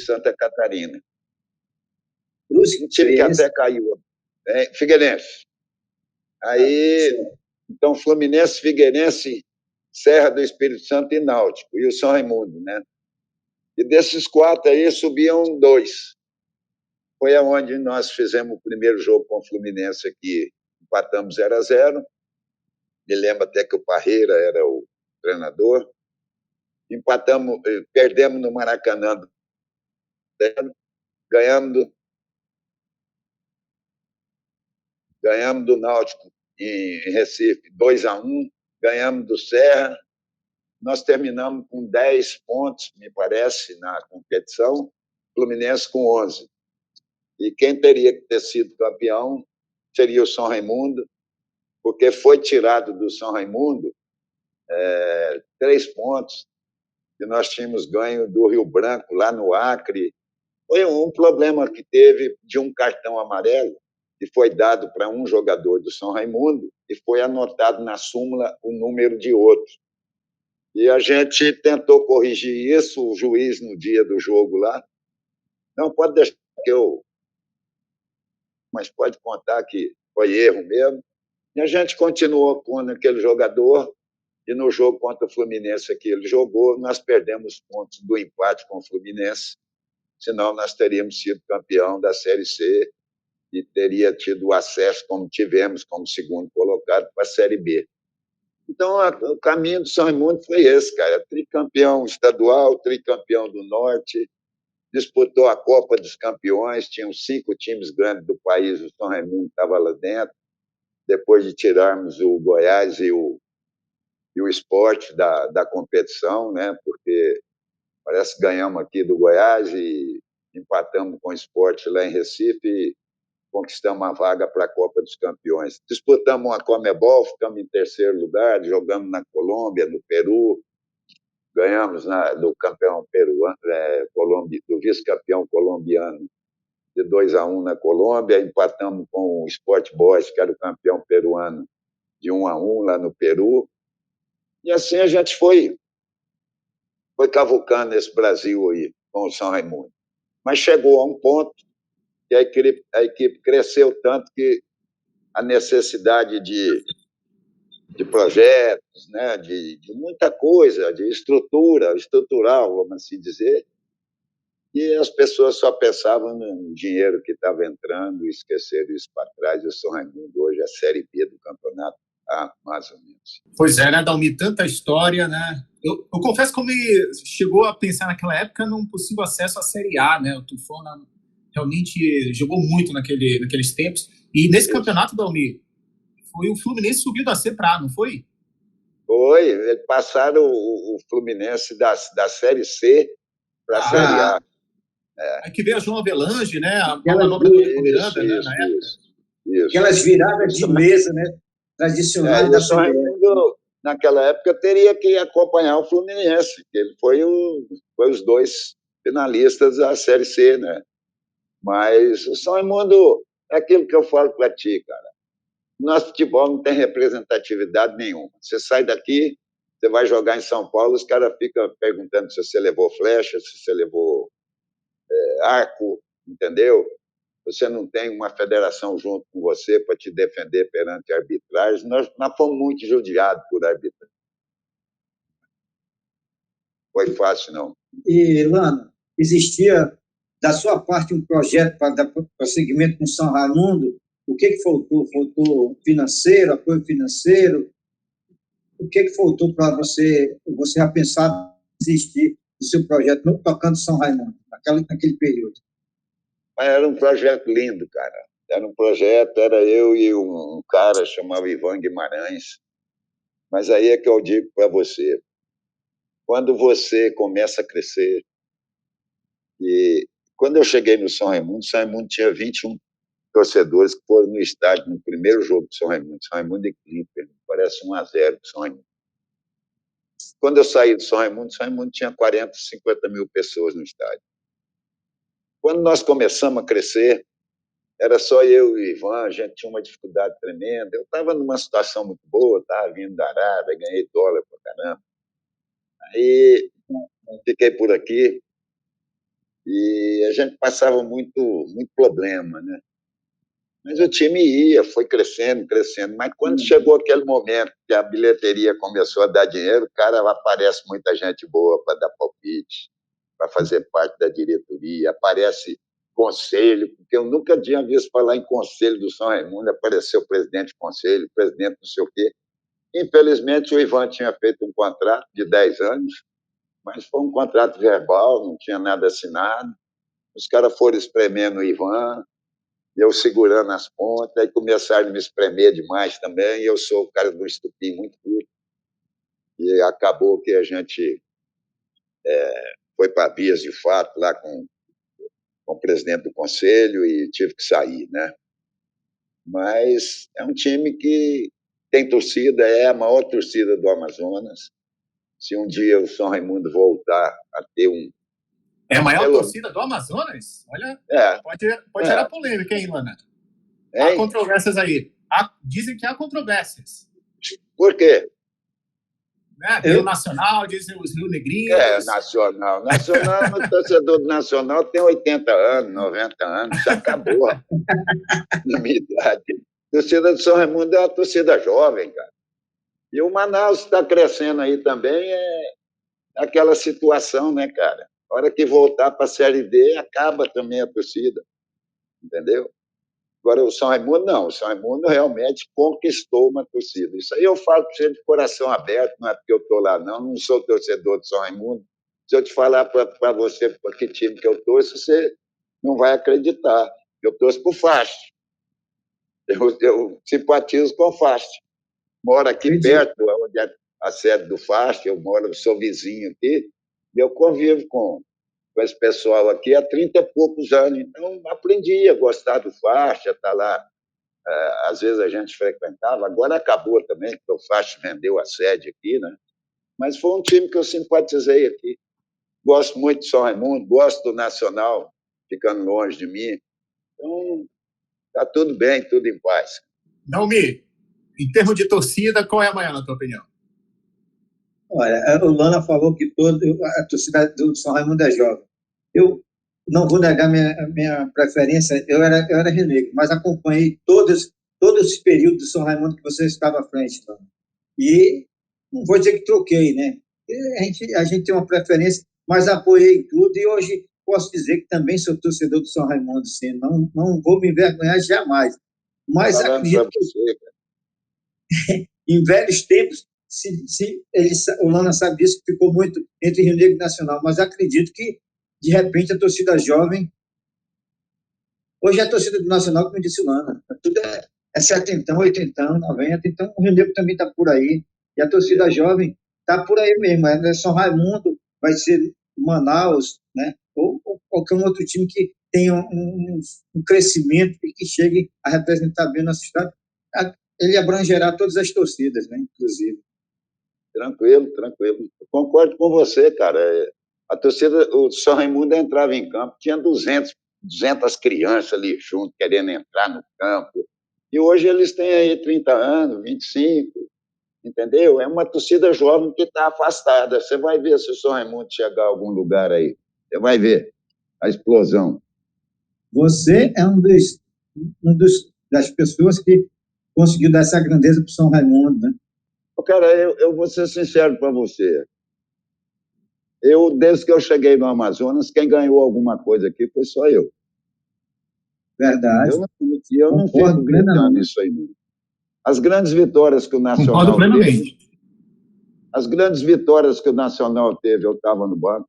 Santa Catarina. Um time que até caiu. Figueirense. Aí, então, Fluminense, Figueirense, Serra do Espírito Santo e Náutico. E o São Raimundo, né? E desses 4 aí, subiam 2. Foi aonde nós fizemos o primeiro jogo com o Fluminense aqui, empatamos 0-0. Me lembro até que o Parreira era o treinador. Empatamos, perdemos no Maracanã, ganhamos do Náutico em Recife 2-1, ganhamos do Serra. Nós terminamos com 10 pontos, me parece, na competição, Fluminense com 11. E quem teria que ter sido campeão seria o São Raimundo, porque foi tirado do São Raimundo 3 pontos que nós tínhamos ganho do Rio Branco, lá no Acre. Foi um problema que teve de um cartão amarelo que foi dado para um jogador do São Raimundo e foi anotado na súmula o número de outro. E a gente tentou corrigir isso, o juiz, no dia do jogo lá, não, pode deixar que eu... Mas pode contar que foi erro mesmo. E a gente continuou com aquele jogador, e no jogo contra o Fluminense que ele jogou, nós perdemos pontos do empate com o Fluminense, senão nós teríamos sido campeão da Série C e teria tido acesso, como tivemos, como segundo colocado, para a Série B. Então, o caminho do São Raimundo foi esse, cara. Tricampeão estadual, tricampeão do Norte, disputou a Copa dos Campeões, tinham 5 times grandes do país, o São Raimundo estava lá dentro, depois de tirarmos o Goiás e o Sport da competição, né? Porque parece que ganhamos aqui do Goiás e empatamos com o Sport lá em Recife e conquistamos uma vaga para a Copa dos Campeões. Disputamos uma Comebol, ficamos em 3º lugar, jogamos na Colômbia, no Peru, ganhamos do campeão peruano, do vice-campeão colombiano de 2-1 na Colômbia, empatamos com o Sport Boys, que era o campeão peruano, de 1-1 lá no Peru. E assim a gente foi cavucando esse Brasil aí, com o São Raimundo. Mas chegou a um ponto que a equipe cresceu tanto que a necessidade de projetos, né, de muita coisa, de estrutural, vamos assim dizer, e as pessoas só pensavam no dinheiro que estava entrando e esqueceram isso para trás. O São Raimundo hoje é a Série B do campeonato, mais ou menos. Pois é, né, Dalmi? Tanta história, né? Eu confesso que eu chegou a pensar naquela época num possível acesso à Série A, né? O Tufão realmente jogou muito naqueles tempos. E nesse campeonato, Dalmi, foi o Fluminense subiu da C para A, não foi? Foi, passaram o Fluminense da Série C para a Série A. Aí que veio a João Avelange, né? A manobra do Miranda, né, na época. Isso. Aquelas viradas de mesa, né? Tradicionais da São Raimundo, naquela época, teria que acompanhar o Fluminense, que ele foi os 2 finalistas da Série C, né? Mas o São Raimundo é aquilo que eu falo para ti, cara. Nosso futebol não tem representatividade nenhuma. Você sai daqui, você vai jogar em São Paulo, os caras ficam perguntando se você levou flecha, se você levou arco, entendeu? Você não tem uma federação junto com você para te defender perante a arbitragem. Nós fomos muito judiados por arbitragem. Foi fácil, não. E, Lano, existia, da sua parte, um projeto para dar prosseguimento com o São Raimundo? O que faltou? Faltou financeiro, apoio financeiro? O que faltou para você já pensar em desistir do seu projeto, não tocando São Raimundo, naquele período? Era um projeto lindo, cara. Era um projeto, era eu e um cara chamado Ivan Guimarães. Mas aí é que eu digo para você, quando você começa a crescer, e quando eu cheguei no São Raimundo tinha 21 torcedores que foram no estádio no primeiro jogo do São Raimundo e Clipper, parece 1-0 do São Raimundo. Quando eu saí do São Raimundo tinha 40, 50 mil pessoas no estádio. Quando nós começamos a crescer, era só eu e o Ivan, a gente tinha uma dificuldade tremenda. Eu estava numa situação muito boa, estava vindo da Arábia, ganhei dólar pra caramba. Aí fiquei por aqui e a gente passava muito problema, né? Mas o time foi crescendo. Mas quando chegou aquele momento que a bilheteria começou a dar dinheiro, cara, aparece muita gente boa para dar palpite. para fazer parte da diretoria, aparece conselho, porque eu nunca tinha visto falar em conselho do São Raimundo, apareceu o presidente de conselho, presidente não sei o quê. Infelizmente, o Ivan tinha feito um contrato de 10 anos, mas foi um contrato verbal, não tinha nada assinado. Os caras foram espremendo o Ivan, eu segurando as pontas, aí começaram a me espremer demais também, e eu sou o cara do estupim muito curto. E acabou que a gente foi para vias de fato lá com o presidente do conselho e tive que sair, né? Mas é um time que tem torcida, é a maior torcida do Amazonas. Se um dia o São Raimundo voltar a ter um... É a maior torcida do Amazonas? Olha, pode gerar polêmica, hein, Lana? Há controvérsias aí. Dizem que há controvérsias. Por quê? Né? Tem o Nacional, dizem os Rio Negrinhos. Nacional. Nacional, o torcedor do Nacional tem 80 anos, 90 anos, já acabou na minha idade. A torcida do São Raimundo é uma torcida jovem, cara. E o Manaus está crescendo aí também, é aquela situação, né, cara? A hora que voltar para a Série D, acaba também a torcida, entendeu? Agora, o São Raimundo, não. O São Raimundo realmente conquistou uma torcida. Isso aí eu falo para você de coração aberto, não é porque eu estou lá, não sou torcedor do São Raimundo. Se eu te falar para você para que time que eu torço, você não vai acreditar. Eu torço para o Fast. Eu simpatizo com o Fast. Moro aqui perto, onde é a sede do Fast, sou vizinho aqui, e eu convivo com esse pessoal aqui há 30 e poucos anos. Então, aprendi a gostar do Faixa, estar lá. Às vezes a gente frequentava, agora acabou também, porque o Faixa vendeu a sede aqui, né? Mas foi um time que eu simpatizei aqui. Gosto muito do São Raimundo, gosto do Nacional, ficando longe de mim. Então, está tudo bem, tudo em paz. Naomi, em termos de torcida, qual é a maior, na tua opinião? Olha, o Lana falou que a torcida do São Raimundo é jovem. Eu não vou negar minha preferência, eu era renegro, mas acompanhei todos os períodos do São Raimundo que você estava à frente, Lana. E não vou dizer que troquei, né? A gente tem uma preferência, mas apoiei tudo e hoje posso dizer que também sou torcedor do São Raimundo, sim. Não vou me envergonhar jamais. Mas acredito que em velhos tempos, o Lana sabe disso, que ficou muito entre Rio Negro e Nacional, mas acredito que, de repente, a torcida jovem... Hoje a torcida do Nacional, como disse o Lana, tudo é 70, 80, 90, então o Rio Negro também está por aí, e a torcida jovem está por aí mesmo, é São Raimundo, vai ser Manaus, né? Ou qualquer outro time que tenha um crescimento e que chegue a representar bem a nossa cidade. Ele abrangerá todas as torcidas, né, inclusive. Tranquilo. Eu concordo com você, cara. A torcida, o São Raimundo entrava em campo, tinha 200 crianças ali junto, querendo entrar no campo. E hoje eles têm aí 30 anos, 25, entendeu? É uma torcida jovem que está afastada. Você vai ver se o São Raimundo chegar a algum lugar aí. Você vai ver a explosão. Você é das pessoas que conseguiu dar essa grandeza para o São Raimundo, né? Cara, eu vou ser sincero para você. Desde que eu cheguei no Amazonas, quem ganhou alguma coisa aqui foi só eu. Verdade. Eu não fico gritando isso aí. As grandes vitórias que o Nacional teve... As grandes vitórias que o Nacional teve, eu estava no banco.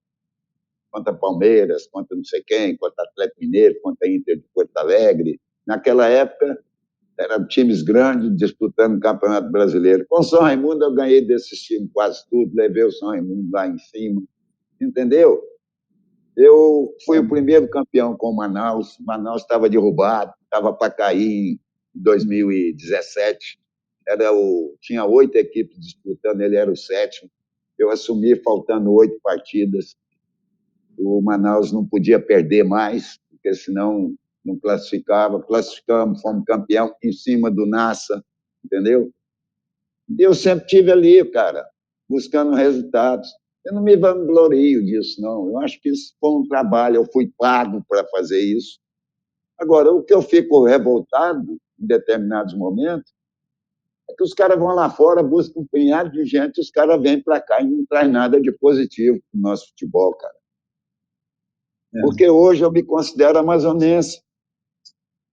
Contra Palmeiras, contra não sei quem, contra Atlético Mineiro, contra Inter de Porto Alegre. Naquela época, eram times grandes disputando o Campeonato Brasileiro. Com o São Raimundo, eu ganhei desses times quase tudo, levei o São Raimundo lá em cima, entendeu? Eu fui o primeiro campeão com o Manaus. Manaus estava derrubado, estava para cair em 2017. Tinha 8 equipes disputando, ele era o 7º. Eu assumi faltando 8 partidas. O Manaus não podia perder mais, porque senão não classificava. Classificamos, fomos campeão em cima do Nassa, entendeu? E eu sempre tive ali, cara, buscando resultados. Eu não me vanglorio disso, não. Eu acho que isso foi um trabalho, eu fui pago para fazer isso. Agora, o que eu fico revoltado em determinados momentos é que os caras vão lá fora, buscam um punhado de gente, os caras vêm para cá e não traz nada de positivo para o nosso futebol, cara. Porque hoje eu me considero amazonense.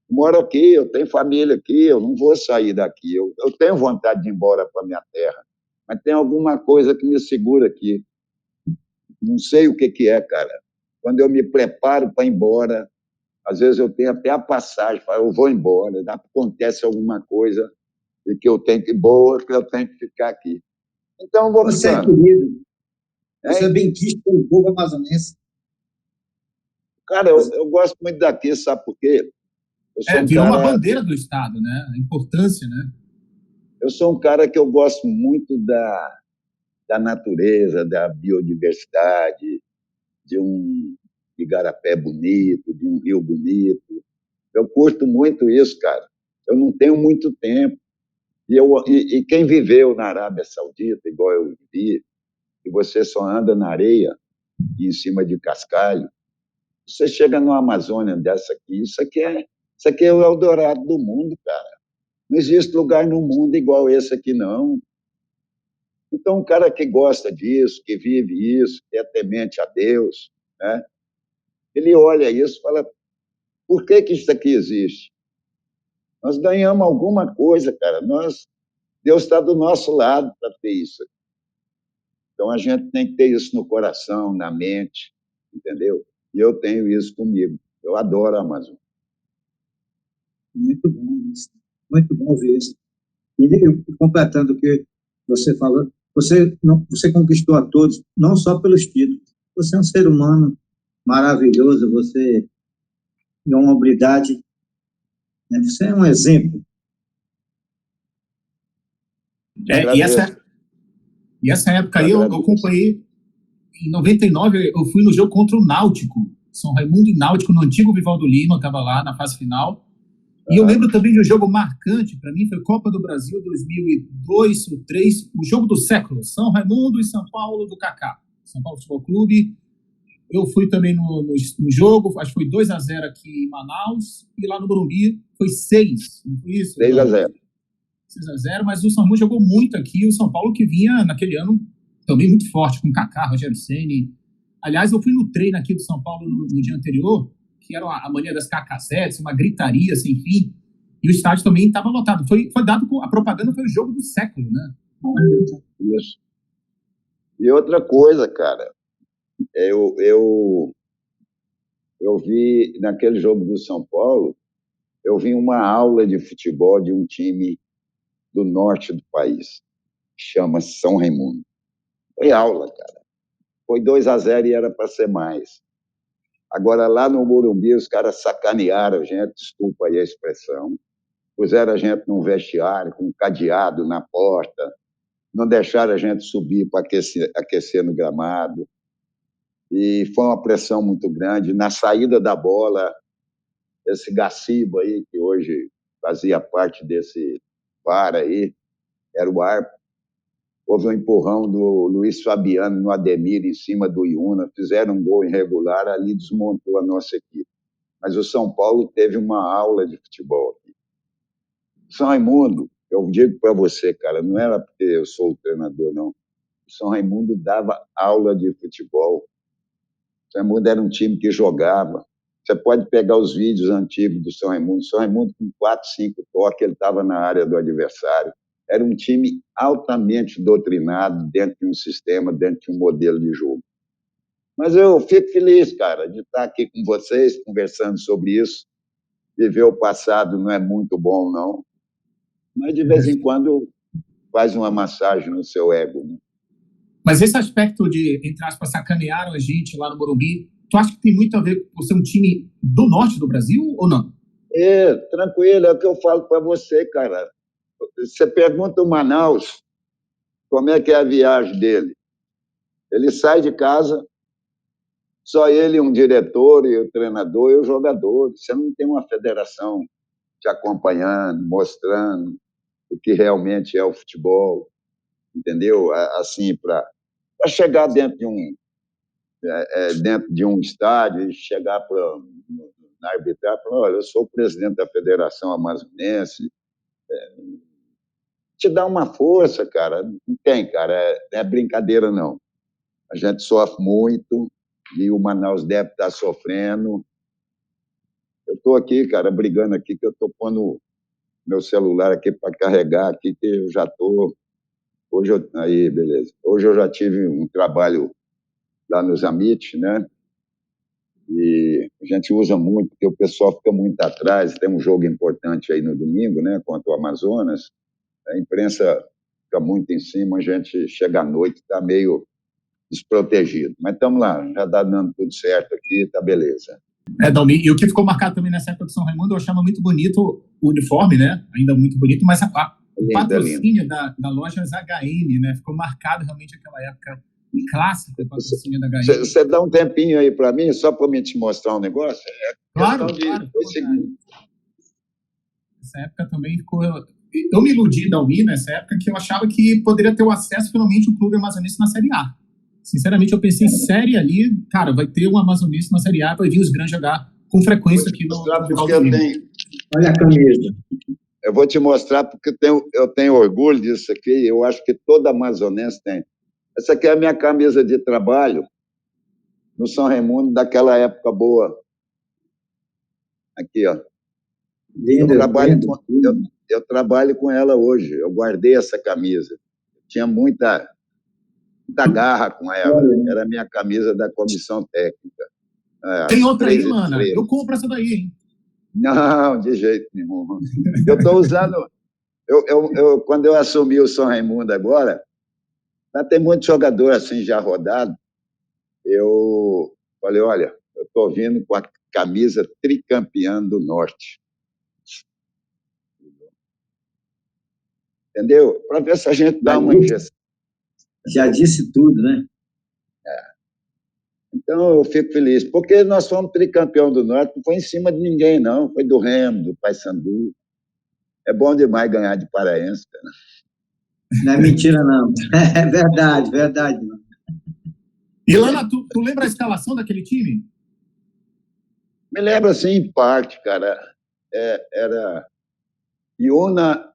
Moro aqui, eu tenho família aqui, eu não vou sair daqui. Eu tenho vontade de ir embora para minha terra, mas tem alguma coisa que me segura aqui. Não sei o que é, cara. Quando eu me preparo para ir embora, às vezes eu tenho até a passagem, eu vou embora, acontece alguma coisa e que eu tenho que boa, que eu tenho que ficar aqui. Então vamos Você é querido, você é hein? bem quisto pelo povo amazonense. Cara, eu gosto muito daqui, sabe por quê? Eu sou um Virou uma cara, bandeira do Estado, né? A importância, né? eu sou um cara que eu gosto muito da natureza, da biodiversidade, de um igarapé bonito, de um rio bonito. Eu curto muito isso, cara. Eu não tenho muito tempo. E quem viveu na Arábia Saudita, igual eu vivi, e você só anda na areia e em cima de cascalho, você chega numa Amazônia dessa aqui, isso aqui é o Eldorado do mundo, cara. Não existe lugar no mundo igual esse aqui, não. Então, um cara que gosta disso, que vive isso, que é temente a Deus, né? Ele olha isso e fala, por que isso aqui existe? Nós ganhamos alguma coisa, cara. Deus está do nosso lado para ter isso. Então, a gente tem que ter isso no coração, na mente, entendeu? E eu tenho isso comigo. Eu adoro a Amazônia. Muito bom isso. Muito bom ver isso. E completando o que você falou, você conquistou a todos, não só pelos títulos. Você é um ser humano maravilhoso, você é uma habilidade, né? Você é um exemplo. E essa época aí eu acompanhei. Em 99, eu fui no jogo contra o Náutico, São Raimundo e Náutico, no antigo Vivaldo Lima, eu estava lá na fase final. E eu lembro também de um jogo marcante para mim, foi Copa do Brasil 2002 ou 2003, o jogo do século, São Raimundo e São Paulo do Kaká, São Paulo Futebol Clube. Eu fui também no jogo, acho que foi 2-0 aqui em Manaus, e lá no Morumbi foi 6, não foi isso? 6-0. 6-0, mas o São Raimundo jogou muito aqui, o São Paulo que vinha naquele ano também muito forte, com Kaká, Rogério Ceni. Aliás, eu fui no treino aqui do São Paulo no dia anterior, que era a mania das cacacetes, uma gritaria sem fim, e o estádio também estava lotado. Foi dado com a propaganda, foi o jogo do século, né? Isso. E outra coisa, cara, eu vi naquele jogo do São Paulo, eu vi uma aula de futebol de um time do norte do país, que chama São Raimundo. Foi aula, cara. Foi 2-0 e era para ser mais. Agora, lá no Morumbi, os caras sacanearam a gente, desculpa aí a expressão, puseram a gente num vestiário com um cadeado na porta, não deixaram a gente subir para aquecer no gramado, e foi uma pressão muito grande. Na saída da bola, esse Gaciba aí, que hoje fazia parte desse VAR aí, era o árbitro, houve um empurrão do Luiz Fabiano no Ademir em cima do Iuna, fizeram um gol irregular, ali desmontou a nossa equipe. Mas o São Paulo teve uma aula de futebol aqui. São Raimundo, eu digo para você, cara, não era porque eu sou o treinador, não. O São Raimundo dava aula de futebol. O São Raimundo era um time que jogava. Você pode pegar os vídeos antigos do São Raimundo. O São Raimundo, com 4, 5 toques, ele estava na área do adversário. Era um time altamente doutrinado dentro de um sistema, dentro de um modelo de jogo. Mas eu fico feliz, cara, de estar aqui com vocês, conversando sobre isso. Viver o passado não é muito bom, não. Mas, de vez em quando, faz uma massagem no seu ego, né? Mas esse aspecto de, entre aspas, sacanearam a gente lá no Morumbi, tu acha que tem muito a ver com ser um time do norte do Brasil ou não? Tranquilo, é o que eu falo para você, cara. Você pergunta o Manaus como é que é a viagem dele. Ele sai de casa, só ele, um diretor, e o treinador e o jogador. Você não tem uma federação te acompanhando, mostrando o que realmente é o futebol, entendeu? Assim, para chegar dentro de um estádio e chegar na arbitragem e falar, olha, eu sou o presidente da Federação Amazonense, te dá uma força, cara. Não tem, cara, é brincadeira, não. A gente sofre muito, e o Manaus deve estar sofrendo. Eu estou aqui, cara, brigando aqui, que eu estou pondo meu celular aqui para carregar aqui, que eu já estou... Aí, beleza. Hoje eu já tive um trabalho lá no Zamit, né? E a gente usa muito, porque o pessoal fica muito atrás. Tem um jogo importante aí no domingo, né? Contra o Amazonas. A imprensa fica muito em cima, a gente chega à noite, está meio desprotegido. Mas estamos lá, já está dando tudo certo aqui, tá beleza. Dalmi, e o que ficou marcado também nessa época do São Raimundo, eu achava muito bonito o uniforme, né? Ainda muito bonito, mas o patrocínio da loja HM, né? Ficou marcado realmente aquela época clássica, o patrocínio da HM. Você dá um tempinho aí para mim, só para me te mostrar um negócio? Claro. Essa época também ficou... Eu me iludi, Dalmi, nessa época, que eu achava que poderia ter o acesso, finalmente, o clube amazonense na Série A. Sinceramente, eu pensei série ali, cara, vai ter um amazonense na Série A, vai vir os grandes jogar com frequência aqui no Olha a camisa. Eu vou te mostrar porque eu tenho orgulho disso aqui, eu acho que todo amazonense tem. Essa aqui é a minha camisa de trabalho no São Raimundo, daquela época boa. Aqui, ó. Eu trabalho com ela hoje, eu guardei essa camisa. Tinha muita garra com ela, era a minha camisa da comissão técnica. Tem outra aí, mano? Eu compro essa daí, hein? Não, de jeito nenhum. Eu estou usando... quando eu assumi o São Raimundo agora, tem muito jogador assim já rodado, eu falei, olha, eu estou vindo com a camisa tricampeã do Norte. Entendeu? Para ver se a gente dá uma injeção. Já disse tudo, né? Então, eu fico feliz, porque nós fomos tricampeão do Norte, não foi em cima de ninguém, não, foi do Remo, do Paysandu. É bom demais ganhar de paraense, cara. Não é mentira, não. É verdade, verdade. E, Lana, tu lembra a escalação daquele time? Me lembro, assim, em parte, cara. Era Iuna,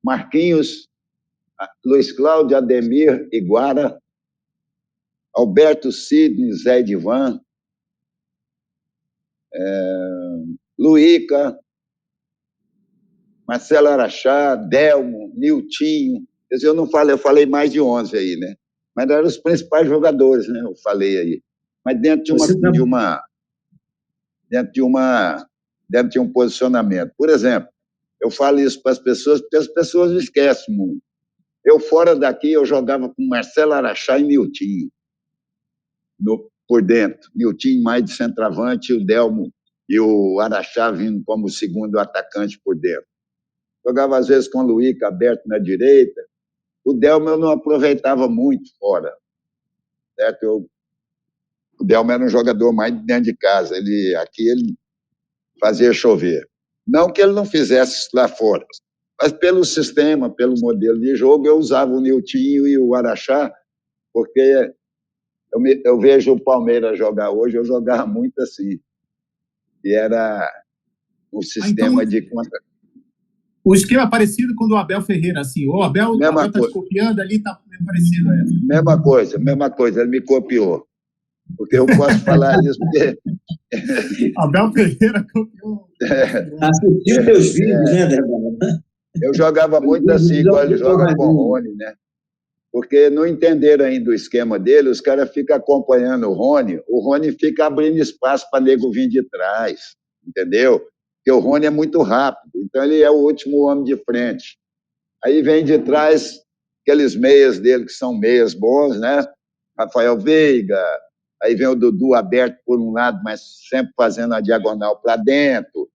Marquinhos, Luiz Cláudio, Ademir, Iguara, Alberto Sidney, Zé Edivan, Luíca, Marcelo Araxá, Delmo, Niltinho. Quer dizer, eu falei mais de 11 aí, né? Mas eram os principais jogadores, né? Eu falei aí. Mas dentro de um posicionamento. Por exemplo, eu falo isso para as pessoas, porque as pessoas esquecem muito. Eu, fora daqui, eu jogava com Marcelo Araxá e Niltinho, por dentro. Niltinho mais de centroavante, o Delmo e o Araxá vindo como segundo atacante por dentro. Jogava, às vezes, com o Luíca aberto na direita. O Delmo eu não aproveitava muito fora. Certo? O Delmo era um jogador mais dentro de casa. Aqui ele fazia chover. Não que ele não fizesse lá fora, mas pelo sistema, pelo modelo de jogo, eu usava o Niltinho e o Araxá, porque eu vejo o Palmeiras jogar hoje, eu jogava muito assim. E era um sistema de contra... O esquema parecido com o do Abel Ferreira, assim. O Abel está te copiando ali, está parecido. Mesma coisa, ele me copiou. Porque eu posso falar isso, porque... Abel Ferreira copiou. Assistiu teus vídeos, né, Débora? Eu jogava muito assim, igual ele joga com o Rony, né? Porque não entenderam ainda o esquema dele, os caras ficam acompanhando o Rony fica abrindo espaço para nego vir de trás, entendeu? Porque o Rony é muito rápido, então ele é o último homem de frente. Aí vem de trás aqueles meias dele, que são meias bons, né? Rafael Veiga, aí vem o Dudu aberto por um lado, mas sempre fazendo a diagonal para dentro.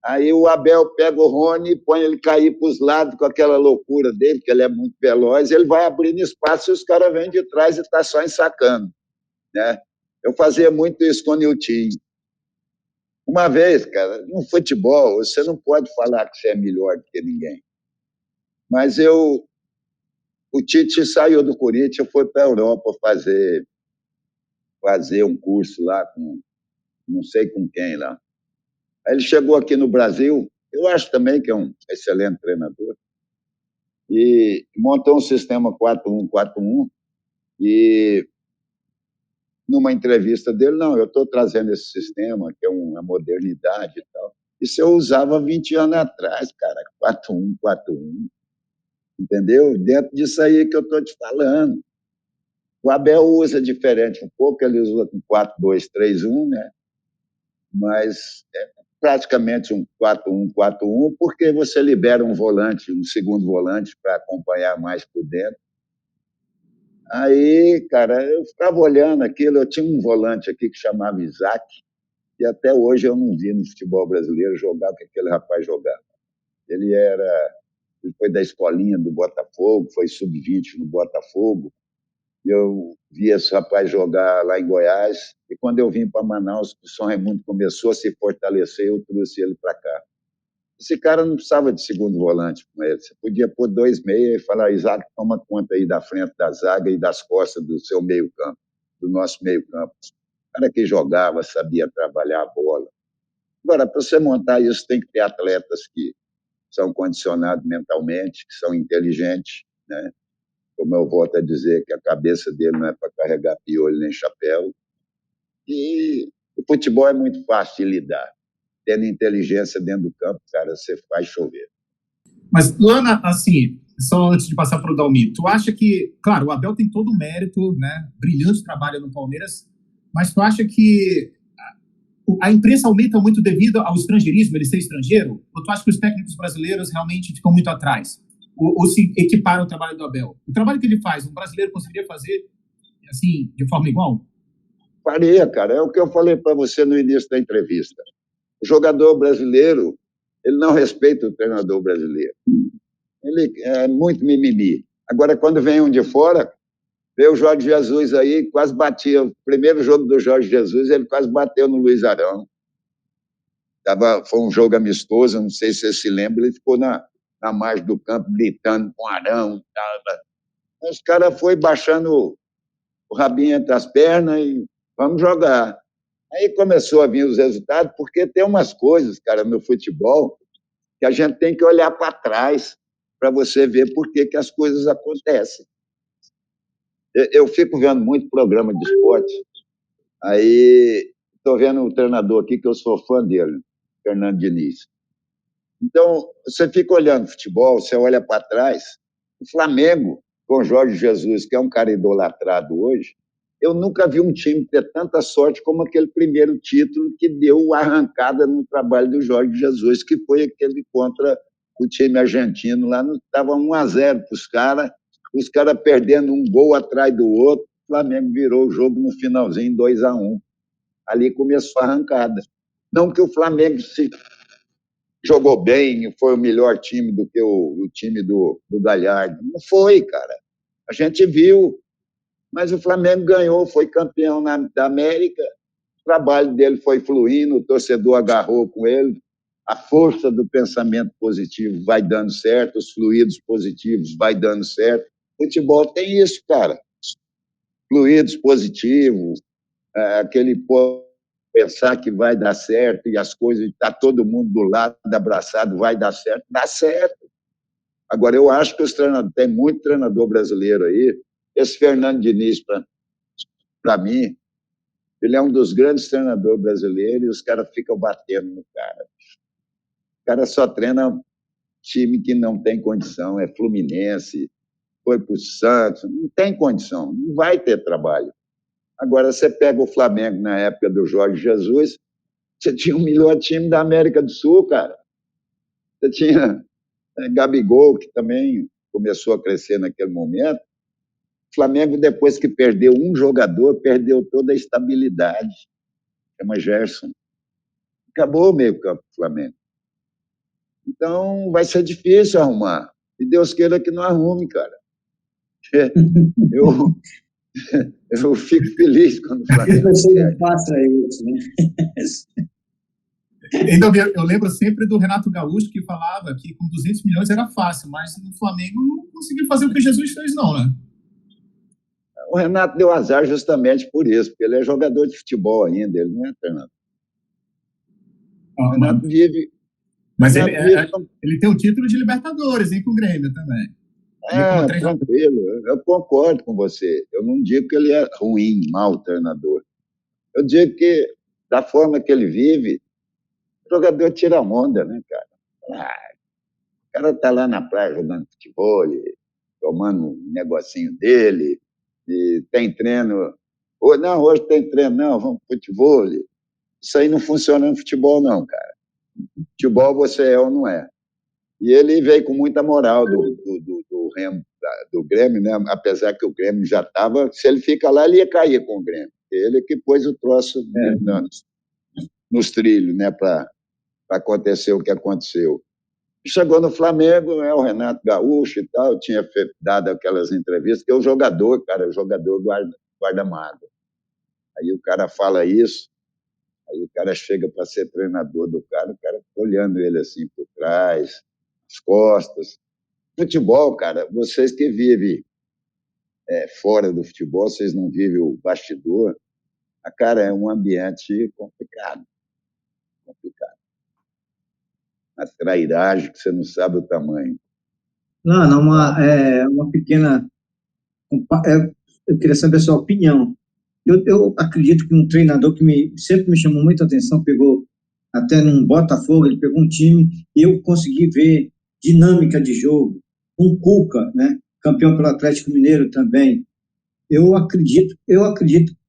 Aí o Abel pega o Rony e põe ele cair para os lados com aquela loucura dele, que ele é muito veloz, ele vai abrindo espaço e os caras vêm de trás e está só ensacando. Né? Eu fazia muito isso com o Niltinho. Uma vez, cara, no futebol, você não pode falar que você é melhor do que ninguém. Mas o Tite saiu do Corinthians e foi para a Europa fazer um curso lá com não sei com quem lá. Aí ele chegou aqui no Brasil, eu acho também que é um excelente treinador, e montou um sistema 4-1-4-1, e numa entrevista dele, não, eu estou trazendo esse sistema, que é uma modernidade e tal. Isso eu usava 20 anos atrás, cara, 4-1, 4-1, entendeu? Dentro disso aí que eu estou te falando. O Abel usa diferente um pouco, ele usa com 4-2-3-1, né? Mas é praticamente um 4-1, 4-1, porque você libera um volante, um segundo volante para acompanhar mais por dentro. Aí, cara, eu ficava olhando aquilo, eu tinha um volante aqui que chamava Isaac, e até hoje eu não vi no futebol brasileiro jogar o que aquele rapaz jogava. Ele foi da escolinha do Botafogo, foi sub-20 no Botafogo, e eu vi esse rapaz jogar lá em Goiás, e quando eu vim para Manaus, o São Raimundo começou a se fortalecer, eu trouxe ele para cá. Esse cara não precisava de segundo volante com ele. Você podia pôr 2 meias e falar, Isaac, toma conta aí da frente da zaga e das costas do seu meio-campo, do nosso meio-campo. O cara que jogava, sabia trabalhar a bola. Agora, para você montar isso, tem que ter atletas que são condicionados mentalmente, que são inteligentes, né? Como eu volto a dizer, que a cabeça dele não é para carregar piolho nem chapéu. E o futebol é muito fácil de lidar. Tendo inteligência dentro do campo, cara, você faz chover. Mas, Lana, assim, só antes de passar para o Dalmi, tu acha que, claro, o Abel tem todo o mérito, né? Brilhante trabalho no Palmeiras, mas tu acha que a imprensa aumenta muito devido ao estrangeirismo, ele ser estrangeiro? Ou tu acha que os técnicos brasileiros realmente ficam muito atrás? Ou se equiparam ao trabalho do Abel? O trabalho que ele faz, um brasileiro conseguiria fazer, assim, de forma igual? Faria, cara. É o que eu falei para você no início da entrevista. O jogador brasileiro, ele não respeita o treinador brasileiro. Ele é muito mimimi. Agora, quando vem um de fora, vê o Jorge Jesus aí, quase batia. O primeiro jogo do Jorge Jesus, ele quase bateu no Luiz Arão. Foi um jogo amistoso, não sei se você se lembra, ele ficou na margem do campo gritando com o Arão. Os caras foi baixando o rabinho entre as pernas e vamos jogar. Aí começou a vir os resultados, porque tem umas coisas, cara, no futebol, que a gente tem que olhar para trás para você ver por que as coisas acontecem. Eu fico vendo muito programa de esporte, aí estou vendo um treinador aqui que eu sou fã dele, Fernando Diniz. Então, você fica olhando futebol, você olha para trás, o Flamengo, com Jorge Jesus, que é um cara idolatrado hoje, eu nunca vi um time ter tanta sorte como aquele primeiro título que deu a arrancada no trabalho do Jorge Jesus, que foi aquele contra o time argentino. Lá estava 1-0 para os caras perdendo um gol atrás do outro, o Flamengo virou o jogo no finalzinho 2-1. Ali começou a arrancada. Não que o Flamengo se jogou bem, foi o melhor time do que o time do Galhardo. Não foi, cara. A gente viu, mas o Flamengo ganhou, foi campeão da América, o trabalho dele foi fluindo, o torcedor agarrou com ele, a força do pensamento positivo vai dando certo, os fluidos positivos vai dando certo. Futebol tem isso, cara. Fluidos positivos, aquele pensar que vai dar certo e as coisas, está todo mundo do lado, abraçado, vai dar certo, dá certo. Agora, eu acho que os treinadores, tem muito treinador brasileiro aí, esse Fernando Diniz, para mim, ele é um dos grandes treinadores brasileiros e os caras ficam batendo no cara. O cara só treina time que não tem condição, é Fluminense, foi para o Santos, não tem condição, não vai ter trabalho. Agora, você pega o Flamengo na época do Jorge Jesus, você tinha o melhor time da América do Sul, cara. Você tinha Gabigol, que também começou a crescer naquele momento. O Flamengo, depois que perdeu um jogador, perdeu toda a estabilidade. Chama Gerson. Acabou o meio-campo do Flamengo. Então, vai ser difícil arrumar. E Deus queira que não arrume, cara. Eu fico feliz quando o Flamengo... Você não faça isso, né? Então, eu lembro sempre do Renato Gaúcho, que falava que com 200 milhões era fácil, mas no Flamengo não conseguiu fazer o que Jesus fez, não, né? O Renato deu azar justamente por isso, porque ele é jogador de futebol ainda, ele não é treinador. O Renato vive... Mas ele tem o título de Libertadores, hein, com o Grêmio também. Ele como treinador. Tranquilo, eu concordo com você. Eu não digo que ele é ruim, mau treinador. Eu digo que, da forma que ele vive, o jogador tira onda, né, cara? O cara tá lá na praia jogando futebol, tomando um negocinho dele, e tem treino. Não, hoje tem treino, não, vamos pro futebol. Isso aí não funciona no futebol, não, cara. Futebol você é ou não é. E ele veio com muita moral do Remo, do Grêmio, né? Apesar que o Grêmio já estava. Se ele fica lá, ele ia cair com o Grêmio. Ele que pôs o troço nos trilhos, né? Para acontecer o que aconteceu. Chegou no Flamengo, o Renato Gaúcho e tal, tinha dado aquelas entrevistas, que é o jogador, cara, o jogador guarda-mágoa. Aí o cara fala isso, aí o cara chega para ser treinador do cara, o cara fica olhando ele assim por trás, as costas. Futebol, cara, vocês que vivem fora do futebol, vocês não vivem o bastidor, cara, é um ambiente complicado, complicado. A trairagem que você não sabe o tamanho. Não, uma pequena. Eu queria saber a sua opinião. Eu acredito que um treinador sempre me chamou muita atenção, pegou até num Botafogo, ele pegou um time e eu consegui ver dinâmica de jogo. Um Cuca, né? Campeão pelo Atlético Mineiro também. Eu acredito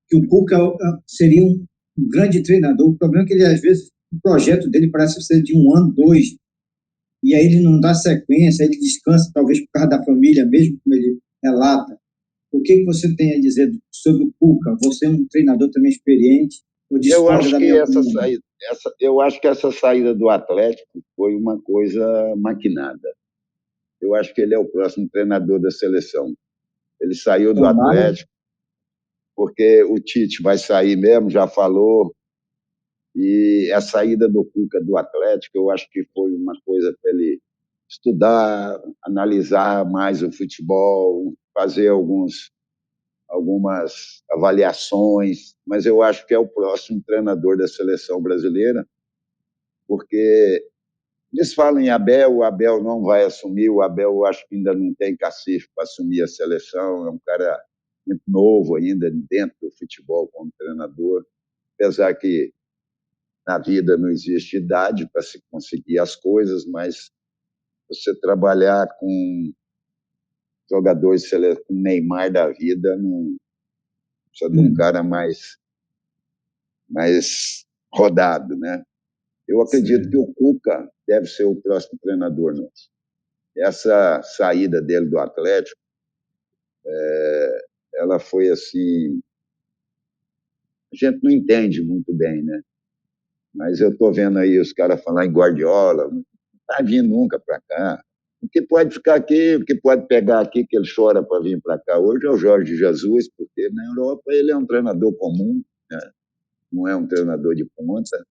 que o Cuca seria um grande treinador. O problema é que ele, às vezes, o projeto dele parece ser de um ano, dois, e aí ele não dá sequência, ele descansa, talvez por causa da família mesmo, como ele relata. O que você tem a dizer sobre o Cuca? Você é um treinador também experiente, ou Eu discorda acho da que minha opinião? eu acho que essa saída do Atlético foi uma coisa maquinada. Eu acho que ele é o próximo treinador da seleção. Ele saiu do Tomara. Atlético porque o Tite vai sair mesmo, já falou. E a saída do Cuca do Atlético, eu acho que foi uma coisa para ele estudar, analisar mais o futebol, fazer algumas avaliações, mas eu acho que é o próximo treinador da seleção brasileira, porque eles falam em Abel, o Abel não vai assumir, o Abel eu acho que ainda não tem cacife para assumir a seleção, é um cara muito novo ainda dentro do futebol como treinador, apesar que na vida não existe idade para se conseguir as coisas, mas você trabalhar com jogadores com Neymar da vida, não precisa de um cara mais rodado, né? Eu acredito que o Cuca deve ser o próximo treinador nosso. Essa saída dele do Atlético, ela foi assim, a gente não entende muito bem, né? Mas eu estou vendo aí os caras falar em Guardiola, não está vindo nunca para cá. O que pode ficar aqui, o que pode pegar aqui, que ele chora para vir para cá hoje é o Jorge Jesus, porque na Europa ele é um treinador comum, né? Não é um treinador de ponta,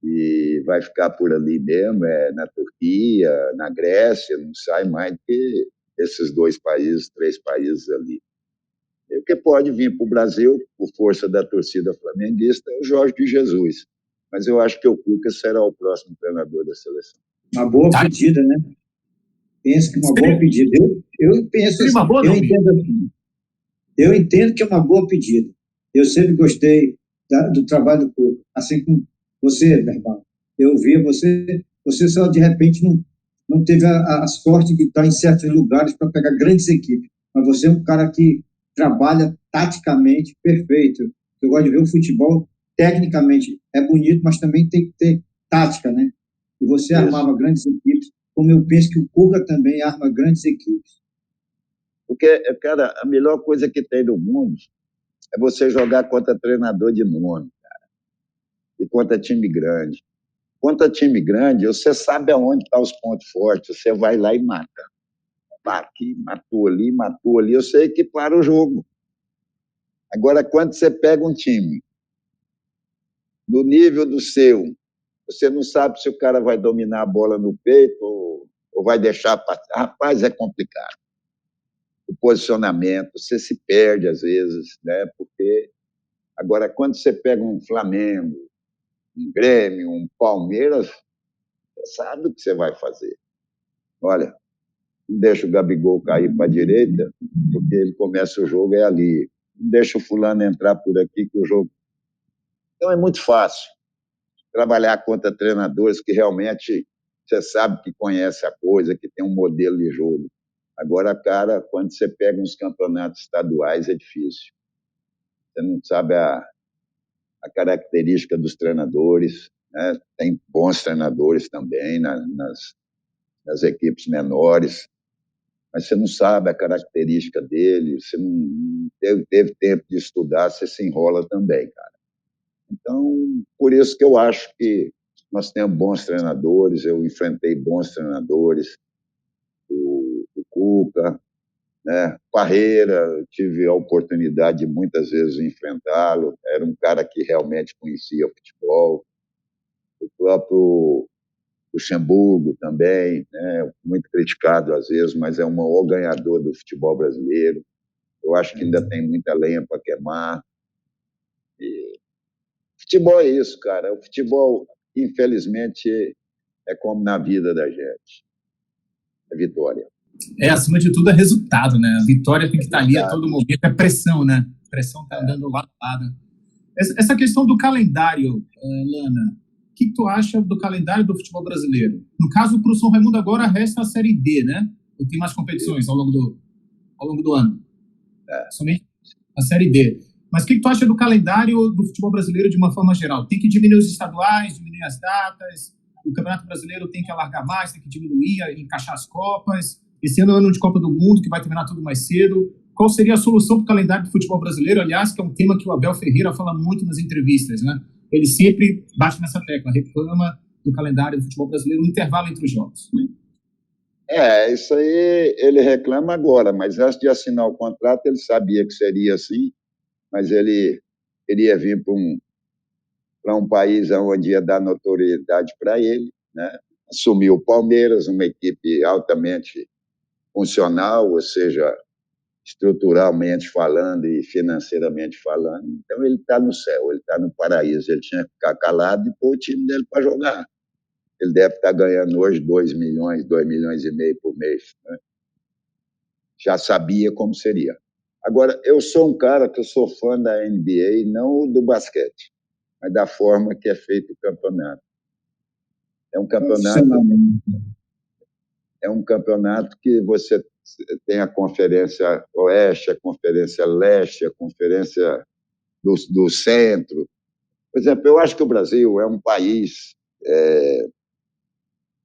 e vai ficar por ali mesmo, na Turquia, na Grécia, não sai mais do que esses 2 países, 3 países ali. E o que pode vir para o Brasil, por força da torcida flamenguista, é o Jorge Jesus. Mas eu acho que o Cuca será o próximo treinador da seleção. Uma boa pedida, né? Penso que uma boa pedida. Eu penso assim, eu entendo assim. Eu entendo que é uma boa pedida. Eu sempre gostei do trabalho do Cuca, assim como você, Verbal. Eu via você só de repente não teve a sorte de estar em certos lugares para pegar grandes equipes, mas você é um cara que trabalha taticamente perfeito. Eu gosto de ver o futebol tecnicamente é bonito, mas também tem que ter tática, né? E você armava grandes equipes, como eu penso que o Cuca também arma grandes equipes. Porque, cara, a melhor coisa que tem no mundo é você jogar contra treinador de nome, cara, e contra time grande. Contra time grande, você sabe aonde estão os pontos fortes, você vai lá e mata. Aqui, matou ali, eu sei que para o jogo. Agora, quando você pega um time do nível do seu, você não sabe se o cara vai dominar a bola no peito ou vai deixar passar. Rapaz, é complicado. O posicionamento, você se perde às vezes, né? Porque agora, quando você pega um Flamengo, um Grêmio, um Palmeiras, você sabe o que você vai fazer. Olha, Não deixa o Gabigol cair para a direita, porque ele começa o jogo, é ali. Não deixa o fulano entrar por aqui, que o jogo... Então é muito fácil trabalhar contra treinadores que realmente você sabe que conhece a coisa, que tem um modelo de jogo. Agora, cara, quando você pega uns campeonatos estaduais, é difícil. Você não sabe a característica dos treinadores, né? Tem bons treinadores também nas equipes menores, mas você não sabe a característica dele, você não teve tempo de estudar, você se enrola também, cara. Então, por isso que eu acho que nós temos bons treinadores, eu enfrentei bons treinadores, o Cuca, né? Parreira, eu tive a oportunidade de muitas vezes enfrentá-lo, era um cara que realmente conhecia o futebol, o próprio Luxemburgo também, né? Muito criticado às vezes, mas é o maior ganhador do futebol brasileiro. Eu acho que ainda tem muita lenha para queimar. E futebol é isso, cara. O futebol, infelizmente, é como na vida da gente. É vitória. Acima de tudo, é resultado, né? A vitória tem que estar ali a todo momento. É pressão, né? A pressão está andando lado a lado. Essa questão do calendário, Lana, o que tu acha do calendário do futebol brasileiro? No caso, para o São Raimundo agora resta a Série D, né? Ou tem mais competições ao longo do ano? Somente a Série D. Mas o que tu acha do calendário do futebol brasileiro de uma forma geral? Tem que diminuir os estaduais, diminuir as datas, o Campeonato Brasileiro tem que alargar mais, tem que diminuir, encaixar as Copas. Esse ano é o ano de Copa do Mundo, que vai terminar tudo mais cedo. Qual seria a solução para o calendário do futebol brasileiro? Aliás, que é um tema que o Abel Ferreira fala muito nas entrevistas, né? Ele sempre bate nessa tecla, reclama do calendário do futebol brasileiro, um intervalo entre os jogos. Isso aí ele reclama agora, mas antes de assinar o contrato ele sabia que seria assim, mas ele queria vir para um país onde ia dar notoriedade para ele, né? Assumiu o Palmeiras, uma equipe altamente funcional, ou seja, estruturalmente falando e financeiramente falando. Então ele está no céu, ele está no paraíso, ele tinha que ficar calado e pôr o time dele para jogar. Ele deve estar ganhando hoje 2 milhões, 2 milhões e meio por mês, né? Já sabia como seria. Agora, eu sou um cara que eu sou fã da NBA, não do basquete, mas da forma que é feito o campeonato. É um campeonato que você tem a Conferência Oeste, a Conferência Leste, a Conferência do Centro. Por exemplo, eu acho que o Brasil é um país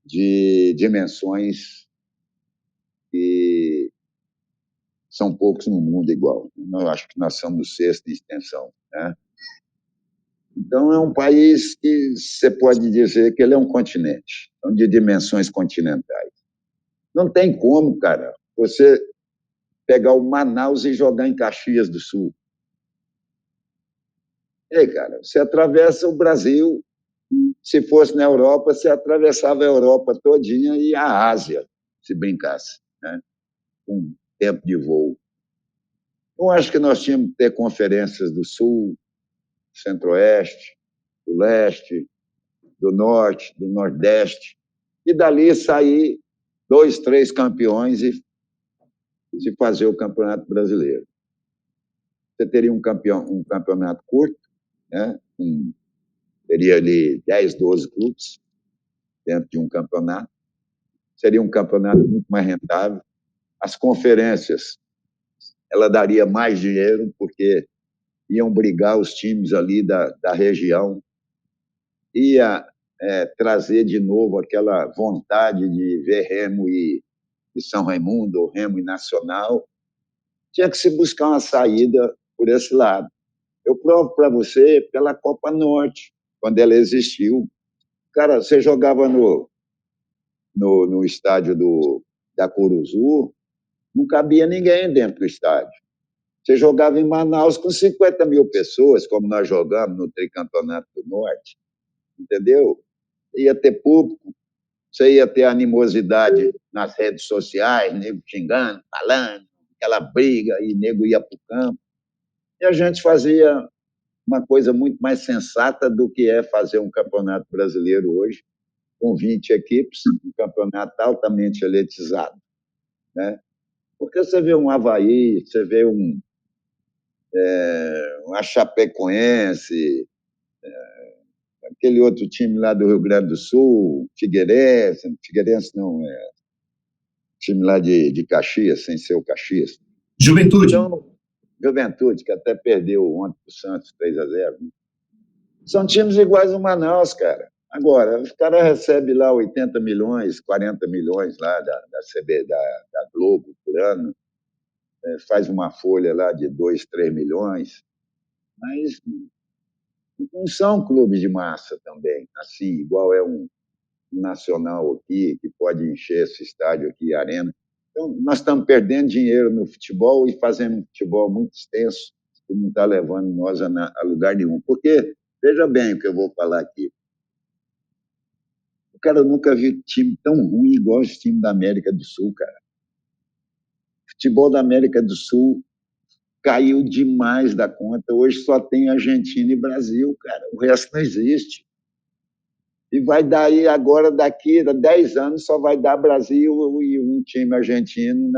de dimensões que são poucos no mundo igual. Eu acho que nós somos o sexto em extensão, né? Então, é um país que você pode dizer que ele é um continente, então, de dimensões continentais. Não tem como, cara, você pegar o Manaus e jogar em Caxias do Sul. E aí, cara, você atravessa o Brasil, se fosse na Europa, você atravessava a Europa todinha e a Ásia, se brincasse, né? Com tempo de voo. Eu acho que nós tínhamos que ter conferências do Sul, Centro-Oeste, do Leste, do Norte, do Nordeste, e dali sair 2, 3 campeões e fazer o Campeonato Brasileiro. Você teria um campeonato curto, né? Teria ali 10, 12 clubes dentro de um campeonato. Seria um campeonato muito mais rentável. As conferências, ela daria mais dinheiro, porque iam brigar os times ali da região, ia trazer de novo aquela vontade de ver Remo e São Raimundo, ou Remo e Nacional. Tinha que se buscar uma saída por esse lado. Eu provo para você pela Copa Norte, quando ela existiu. Cara, você jogava no estádio da Curuzu, não cabia ninguém dentro do estádio. Você jogava em Manaus com 50 mil pessoas, como nós jogamos no Tricampeonato do Norte, entendeu? Ia ter público, você ia ter animosidade nas redes sociais, nego xingando, falando, aquela briga, e nego ia para o campo. E a gente fazia uma coisa muito mais sensata do que é fazer um campeonato brasileiro hoje, com 20 equipes, um campeonato altamente elitizado. né? Porque você vê um Avaí, você vê uma Chapecoense, aquele outro time lá do Rio Grande do Sul, Figueirense não, time lá de Caxias, sem ser o Caxias. Juventude. Então, Juventude, que até perdeu ontem para o Santos 3-0. Né? São times iguais ao Manaus, cara. Agora, os caras recebem lá 80 milhões, 40 milhões lá da CB, da Globo por ano, faz uma folha lá de 2, 3 milhões, mas não são clubes de massa também, assim, igual é um Nacional aqui, que pode encher esse estádio aqui, a Arena. Então, nós estamos perdendo dinheiro no futebol e fazendo um futebol muito extenso que não está levando nós a lugar nenhum. Porque, veja bem o que eu vou falar aqui, o cara nunca viu time tão ruim igual esse time da América do Sul, cara. O futebol da América do Sul caiu demais da conta. Hoje só tem Argentina e Brasil, cara. O resto não existe. E vai dar aí agora, daqui a 10 anos, só vai dar Brasil e um time argentino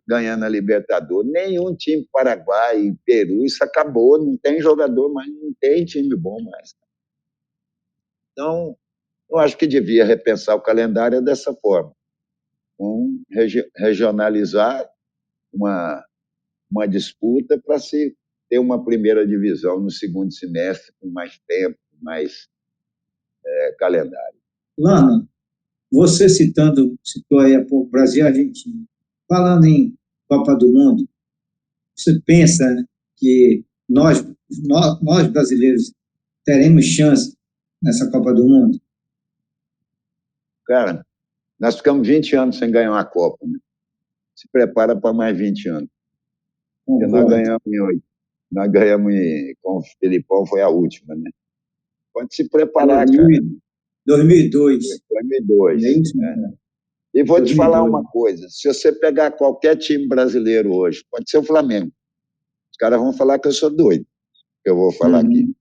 ganhando a Libertadores. Nenhum time Paraguai, Peru, isso acabou. Não tem jogador mais, não tem time bom mais. Então, eu acho que devia repensar o calendário dessa forma. Regionalizar uma disputa para se ter uma primeira divisão no segundo semestre, com mais tempo, mais calendário. Lana, você citou aí há pouco Brasil e Argentina. Falando em Copa do Mundo, você pensa, né, que nós brasileiros teremos chance nessa Copa do Mundo? Cara, nós ficamos 20 anos sem ganhar uma Copa. Né? Se prepara para mais 20 anos. Porque nós ganhamos em 8. Nós ganhamos com o Felipão, foi a última, né? Pode se preparar, 2000, cara. 2002. 2002. É isso, né? E vou 2002. Te falar uma coisa: se você pegar qualquer time brasileiro hoje, pode ser o Flamengo, os caras vão falar que eu sou doido, que eu vou falar aqui.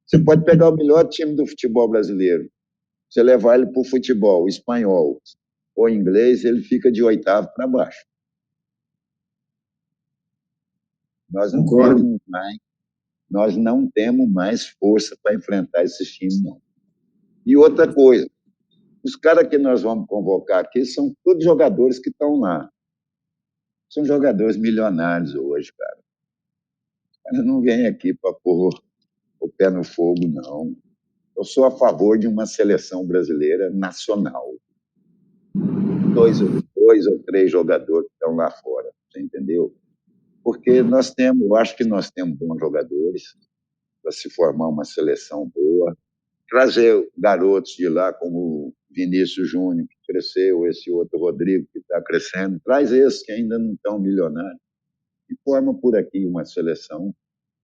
Você pode pegar o melhor time do futebol brasileiro, você levar ele para o futebol espanhol ou inglês, ele fica de 8º para baixo. Nós não temos mais força para enfrentar esses times, não. E outra coisa, os caras que nós vamos convocar aqui são todos jogadores que estão lá. São jogadores milionários hoje, cara. Os caras não vêm aqui para pôr o pé no fogo, não. Eu sou a favor de uma seleção brasileira nacional. 2 ou 3 jogadores que estão lá fora, você entendeu? Porque eu acho que nós temos bons jogadores para se formar uma seleção boa, trazer garotos de lá como Vinícius Júnior, que cresceu, esse outro Rodrigo, que está crescendo, traz esses que ainda não estão milionários e forma por aqui uma seleção.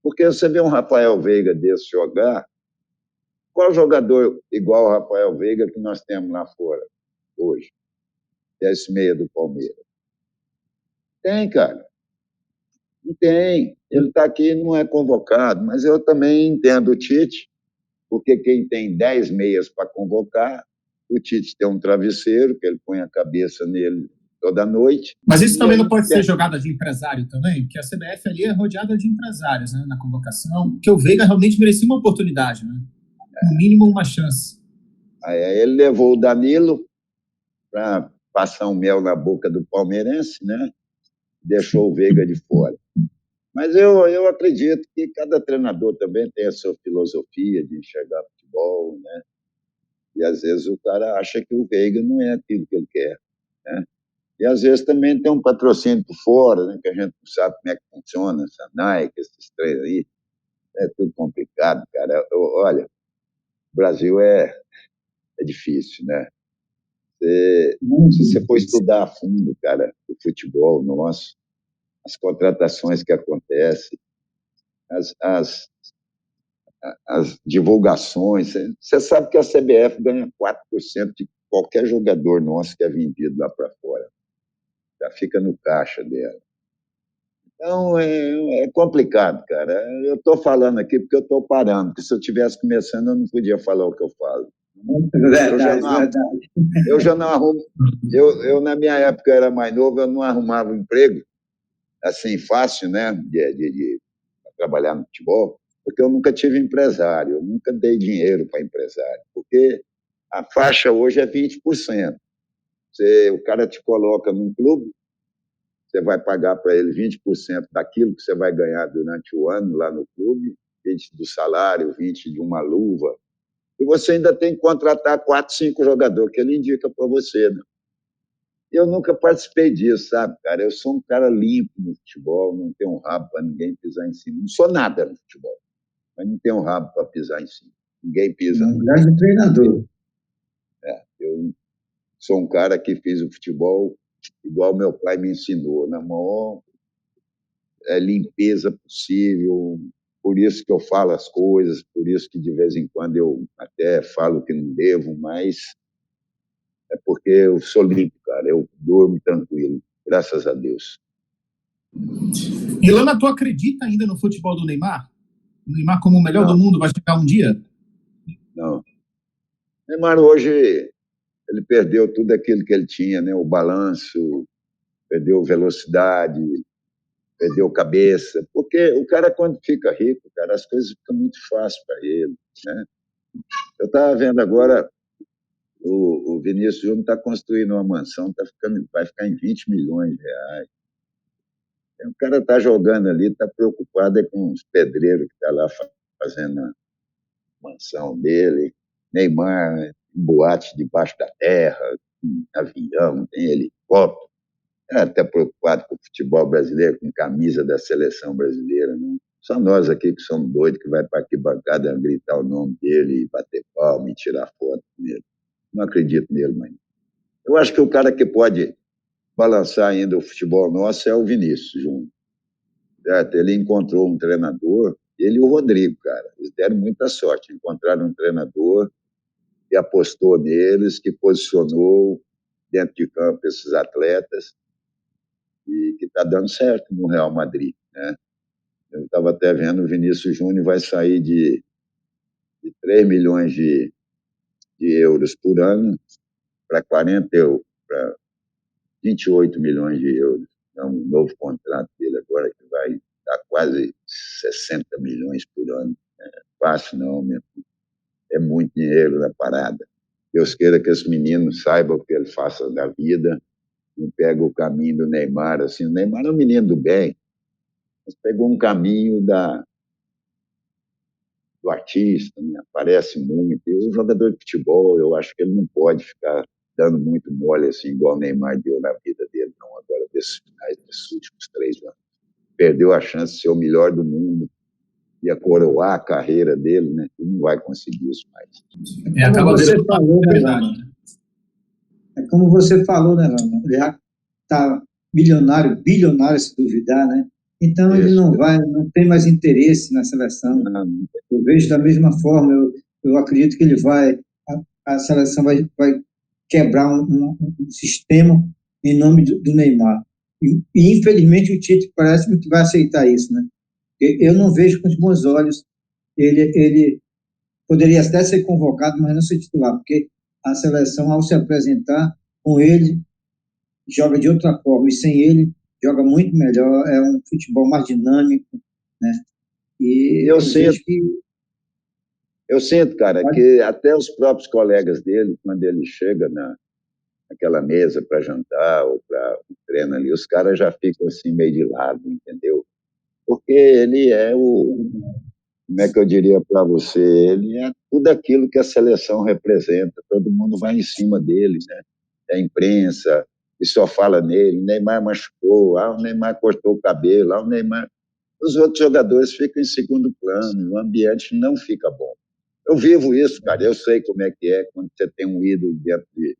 Porque você vê um Rafael Veiga desse jogar, qual jogador igual ao Rafael Veiga que nós temos lá fora hoje? Que é esse meia do Palmeiras. Tem, cara. Não tem. Ele está aqui e não é convocado, mas eu também entendo o Tite, porque quem tem 10 meias para convocar, o Tite tem um travesseiro, que ele põe a cabeça nele toda noite. Mas isso também não pode ser jogada de empresário também? Porque a CBF ali é rodeada de empresários, né, na convocação, porque o Veiga realmente merecia uma oportunidade, né? No mínimo uma chance. Aí ele levou o Danilo para passar um mel na boca do palmeirense, né? Deixou o Veiga de fora. Mas eu acredito que cada treinador também tem a sua filosofia de enxergar futebol, né? E às vezes o cara acha que o Veiga não é aquilo que ele quer, né? E às vezes também tem um patrocínio por fora, né? Que a gente não sabe como é que funciona, essa Nike, esses treinos aí. É tudo complicado, cara. Olha, o Brasil é difícil, né? Se você for estudar a fundo, cara, o futebol nosso, as contratações que acontecem, as divulgações. Você sabe que a CBF ganha 4% de qualquer jogador nosso que é vendido lá para fora. Já fica no caixa dela. Então, é complicado, cara. Eu estou falando aqui porque eu estou parando, porque se eu estivesse começando, eu não podia falar o que eu falo. Verdade, verdade. Eu já não arrumo. Na minha época, era mais novo, eu não arrumava um emprego assim fácil, né, de trabalhar no futebol, porque eu nunca tive empresário, eu nunca dei dinheiro para empresário, porque a faixa hoje é 20%. O cara te coloca num clube, você vai pagar para ele 20% daquilo que você vai ganhar durante o ano lá no clube, 20% do salário, 20% de uma luva, e você ainda tem que contratar 4, 5 jogadores que ele indica para você. Né? Eu nunca participei disso, sabe, cara? Eu sou um cara limpo no futebol, não tenho um rabo para ninguém pisar em cima. Não sou nada no futebol, mas não tenho um rabo para pisar em cima. Ninguém pisa. Um grande treinador. Eu sou um cara que fiz o futebol igual meu pai me ensinou, na maior limpeza possível. Por isso que eu falo as coisas, por isso que de vez em quando eu até falo que não devo, mas é porque eu sou limpo, cara. Eu durmo tranquilo, graças a Deus. E Lana, tu acredita ainda no futebol do Neymar? O Neymar como o melhor do mundo vai chegar um dia? Não. O Neymar hoje, ele perdeu tudo aquilo que ele tinha, né? O balanço, perdeu velocidade, perdeu cabeça. Porque o cara, quando fica rico, cara, as coisas ficam muito fáceis para ele, né? Eu estava vendo agora, o Vinícius Júnior está construindo uma mansão, vai ficar em 20 milhões de reais. O cara está jogando ali, está preocupado com os pedreiros que estão lá fazendo a mansão dele. Neymar, em boate debaixo da terra, em avião, tem helicóptero. Está preocupado com o futebol brasileiro, com camisa da seleção brasileira. Não. Só nós aqui que somos doidos, que vai para aqui bancada gritar o nome dele, bater palma e tirar foto com ele. Não acredito nele, mãe. Eu acho que o cara que pode balançar ainda o futebol nosso é o Vinícius Júnior. Certo? Ele encontrou um treinador, ele e o Rodrigo, cara. Eles deram muita sorte. Encontraram um treinador que apostou neles, que posicionou dentro de campo esses atletas e que está dando certo no Real Madrid. Né? Eu estava até vendo, o Vinícius Júnior vai sair de 3 milhões de euros por ano para 28 milhões de euros. É um novo contrato dele agora que vai dar quase 60 milhões por ano. É fácil não, meu. É muito dinheiro na parada. Deus queira que esse menino saiba o que ele faça da vida, não pega o caminho do Neymar. Assim, o Neymar é um menino do bem, mas pegou um caminho do artista, né? Aparece muito. E o jogador de futebol, eu acho que ele não pode ficar dando muito mole assim, igual o Neymar deu na vida dele, não, agora desses finais, desses últimos 3 anos. Perdeu a chance de ser o melhor do mundo, ia coroar a carreira dele, né? E não vai conseguir isso mais. Como você falou, né, Lana? É como você falou, né, Lana? Ele já está milionário, bilionário, se duvidar, né? Então ele não tem mais interesse na seleção. Eu vejo da mesma forma, eu acredito que a seleção vai quebrar um sistema em nome do Neymar. E infelizmente o Tite parece que vai aceitar isso, né? Eu não vejo com os bons olhos. Ele poderia até ser convocado, mas não ser titular, porque a seleção, ao se apresentar com ele, joga de outra forma, e sem ele, joga muito melhor, é um futebol mais dinâmico, né? E eu sinto, cara, que até os próprios colegas dele, quando ele chega naquela mesa para jantar ou para um treino ali, os caras já ficam assim meio de lado, entendeu? Porque ele é como é que eu diria para você, ele é tudo aquilo que a seleção representa, todo mundo vai em cima dele, né? A imprensa, e só fala nele, o Neymar machucou, o Neymar cortou o cabelo, o Neymar... Os outros jogadores ficam em segundo plano, o ambiente não fica bom. Eu vivo isso, cara, eu sei como é que é quando você tem um ídolo dentro de...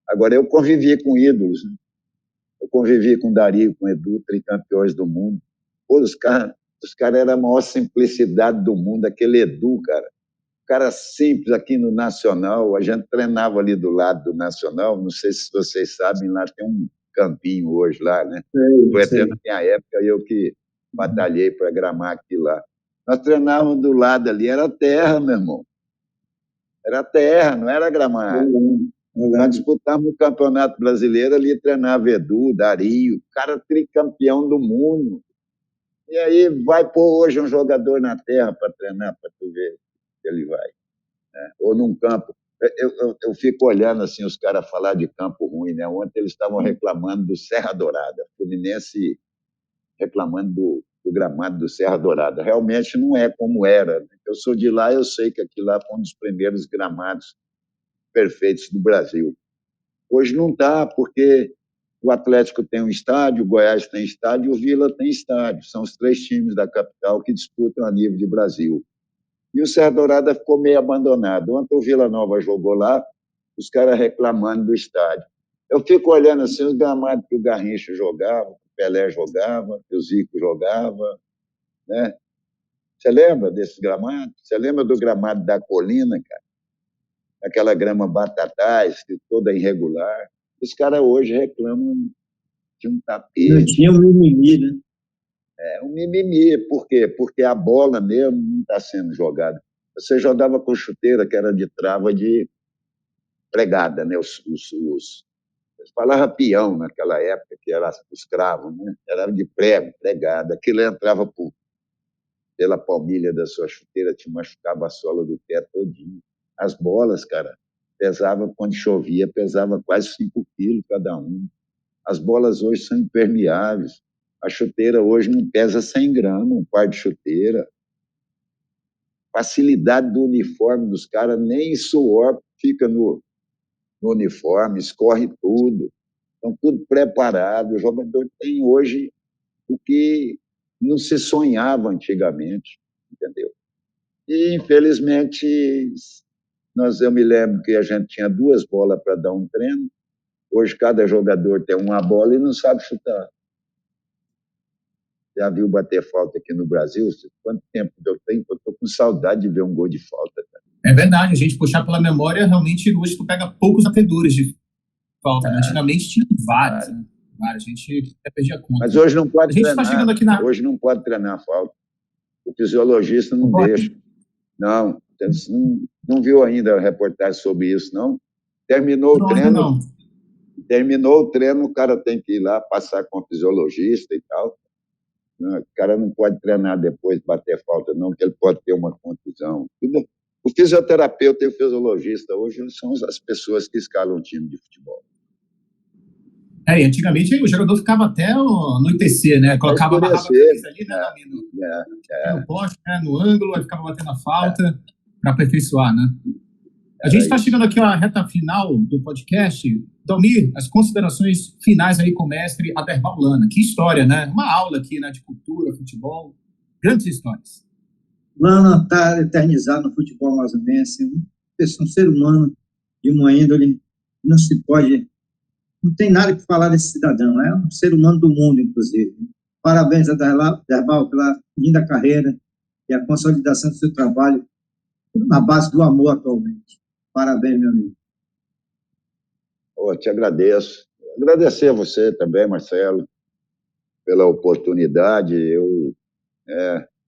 Agora, eu convivi com ídolos, né? Eu convivi com o Dario, com o Edu, tricampeões do mundo. Pô, os caras eram a maior simplicidade do mundo, aquele Edu, cara simples aqui no Nacional, a gente treinava ali do lado do Nacional, não sei se vocês sabem, lá tem um campinho hoje lá, né? Foi até na minha época eu que batalhei para gramar aquilo lá. Nós treinávamos do lado ali, era terra, meu irmão. Era terra, não era gramado. Nós disputávamos o Campeonato Brasileiro ali, treinava Edu, Dario, cara tricampeão do mundo. E aí vai pôr hoje um jogador na terra para treinar, para tu ver se ele vai. Né? Ou num campo. Eu fico olhando assim os caras falar de campo ruim, né? Ontem eles estavam reclamando do Serra Dourada, Fluminense reclamando do gramado do Serra Dourada. Realmente não é como era. Eu sou de lá, eu sei que aquilo lá foi um dos primeiros gramados perfeitos do Brasil. Hoje não está, porque o Atlético tem um estádio, o Goiás tem estádio e o Vila tem estádio. São os 3 times da capital que disputam a nível de Brasil. E o Serra Dourada ficou meio abandonado. Ontem o Vila Nova jogou lá, os caras reclamando do estádio. Eu fico olhando assim os gramados que o Garrincha jogava, que o Pelé jogava, que o Zico jogava. Né? Você lembra desses gramados? Você lembra do gramado da Colina, cara? Aquela grama batatais, toda irregular. Os caras hoje reclamam de um tapete. Não tinha um mimimi, né? É um mimimi. Por quê? Porque a bola mesmo não está sendo jogada. Você jogava com chuteira que era de trava de pregada, né? Eles falavam peão naquela época, que era os cravos, né? Era de prego, pregada. Aquilo entrava pela palmilha da sua chuteira, te machucava a sola do pé todinho. As bolas, cara, pesava quando chovia, pesava quase 5 quilos cada um. As bolas hoje são impermeáveis. A chuteira hoje não pesa 100 gramas, um par de chuteira. Facilidade do uniforme dos caras, nem suor fica no uniforme, escorre tudo. Estão tudo preparado. O jogador tem hoje o que não se sonhava antigamente, entendeu? E, infelizmente, eu me lembro que a gente tinha 2 bolas para dar um treino. Hoje, cada jogador tem uma bola e não sabe chutar. Já viu bater falta aqui no Brasil? Quanto tempo eu tenho? Eu estou com saudade de ver um gol de falta. Cara. É verdade, a gente puxar pela memória, realmente hoje tu pega poucos batedores de falta. Antigamente tinha vários, né? A gente até perdia conta. Mas hoje não pode treinar. Tá chegando aqui Hoje não pode treinar falta. O fisiologista não deixa. Não, não viu ainda a reportagem sobre isso, não? Terminou o treino. Não. Terminou o treino, o cara tem que ir lá passar com o fisiologista e tal. O cara não pode treinar depois de bater falta, não, porque ele pode ter uma contusão. O fisioterapeuta e o fisiologista hoje são as pessoas que escalam o time de futebol. E antigamente o jogador ficava até no ITC, né? Colocava a barra ali, né? No poste, né? No ângulo, aí ficava batendo a falta para aperfeiçoar, né? A gente está chegando aqui à reta final do podcast. Dalmir, as considerações finais aí com o mestre Aderbal Lana. Que história, né? Uma aula aqui, né, de cultura, futebol, grandes histórias. Lana está eternizado no futebol amazonense, um ser humano de uma índole, não se pode, não tem nada que falar desse cidadão, é um ser humano do mundo, inclusive. Parabéns, Aderbal, pela linda carreira e a consolidação do seu trabalho na base do amor atualmente. Parabéns, meu amigo. Eu te agradeço. Agradecer a você também, Marcelo, pela oportunidade. Eu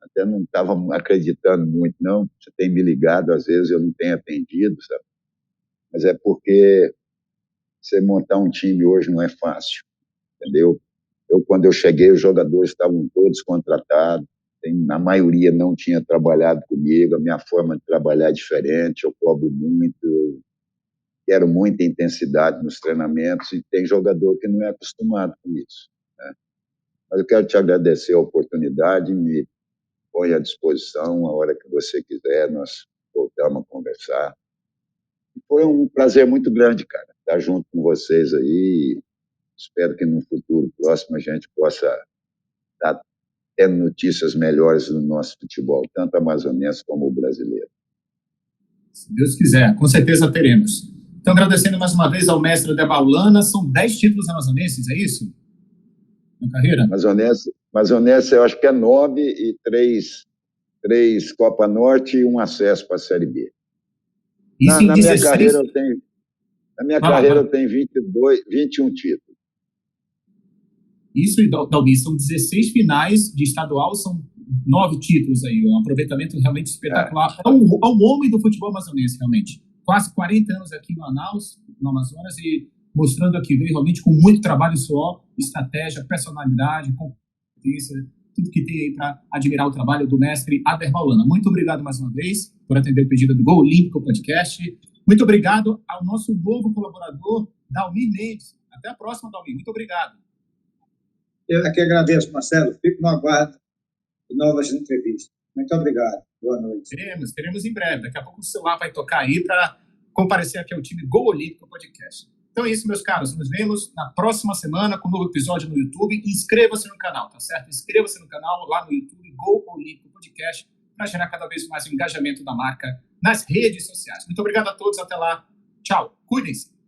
até não estava acreditando muito, não. Você tem me ligado, às vezes eu não tenho atendido, sabe? Mas é porque você montar um time hoje não é fácil, entendeu? Quando eu cheguei, os jogadores estavam todos contratados. A maioria não tinha trabalhado comigo, a minha forma de trabalhar é diferente, eu cobro muito, eu quero muita intensidade nos treinamentos e tem jogador que não é acostumado com isso. Né? Mas eu quero te agradecer a oportunidade, me põe à disposição a hora que você quiser, nós voltamos a conversar. Foi um prazer muito grande, cara, estar junto com vocês aí. Espero que no futuro próximo a gente possa estar tendo notícias melhores do nosso futebol, tanto amazonense como o brasileiro. Se Deus quiser, com certeza teremos. Então, agradecendo mais uma vez ao mestre Aderbal Lana, são 10 títulos amazonenses, é isso? Na carreira? Amazonense, eu acho que é 9 e 3 Copa Norte e um acesso para a Série B. Isso na minha carreira eu tenho 21 títulos. Isso, Dalmir, são 16 finais de estadual, são 9 títulos aí, um aproveitamento realmente espetacular. É um homem do futebol amazonense, realmente. quase 40 anos aqui no Manaus, no Amazonas, e mostrando aqui, veio realmente com muito trabalho e suor, estratégia, personalidade, competência, tudo que tem aí para admirar o trabalho do mestre Ader Maulana. Muito obrigado mais uma vez por atender o pedido do Go Olímpico Podcast. Muito obrigado ao nosso novo colaborador, Dalmi Mendes. Até a próxima, Dalmi. Muito obrigado. Eu aqui agradeço, Marcelo. Fico no aguardo de novas entrevistas. Muito obrigado. Boa noite. Teremos em breve. Daqui a pouco o celular vai tocar aí para comparecer aqui ao time Go Olímpico Podcast. Então é isso, meus caros. Nos vemos na próxima semana com um novo episódio no YouTube. Inscreva-se no canal, tá certo? Inscreva-se no canal lá no YouTube, Go Olímpico Podcast, para gerar cada vez mais o engajamento da marca nas redes sociais. Muito obrigado a todos. Até lá. Tchau. Cuidem-se.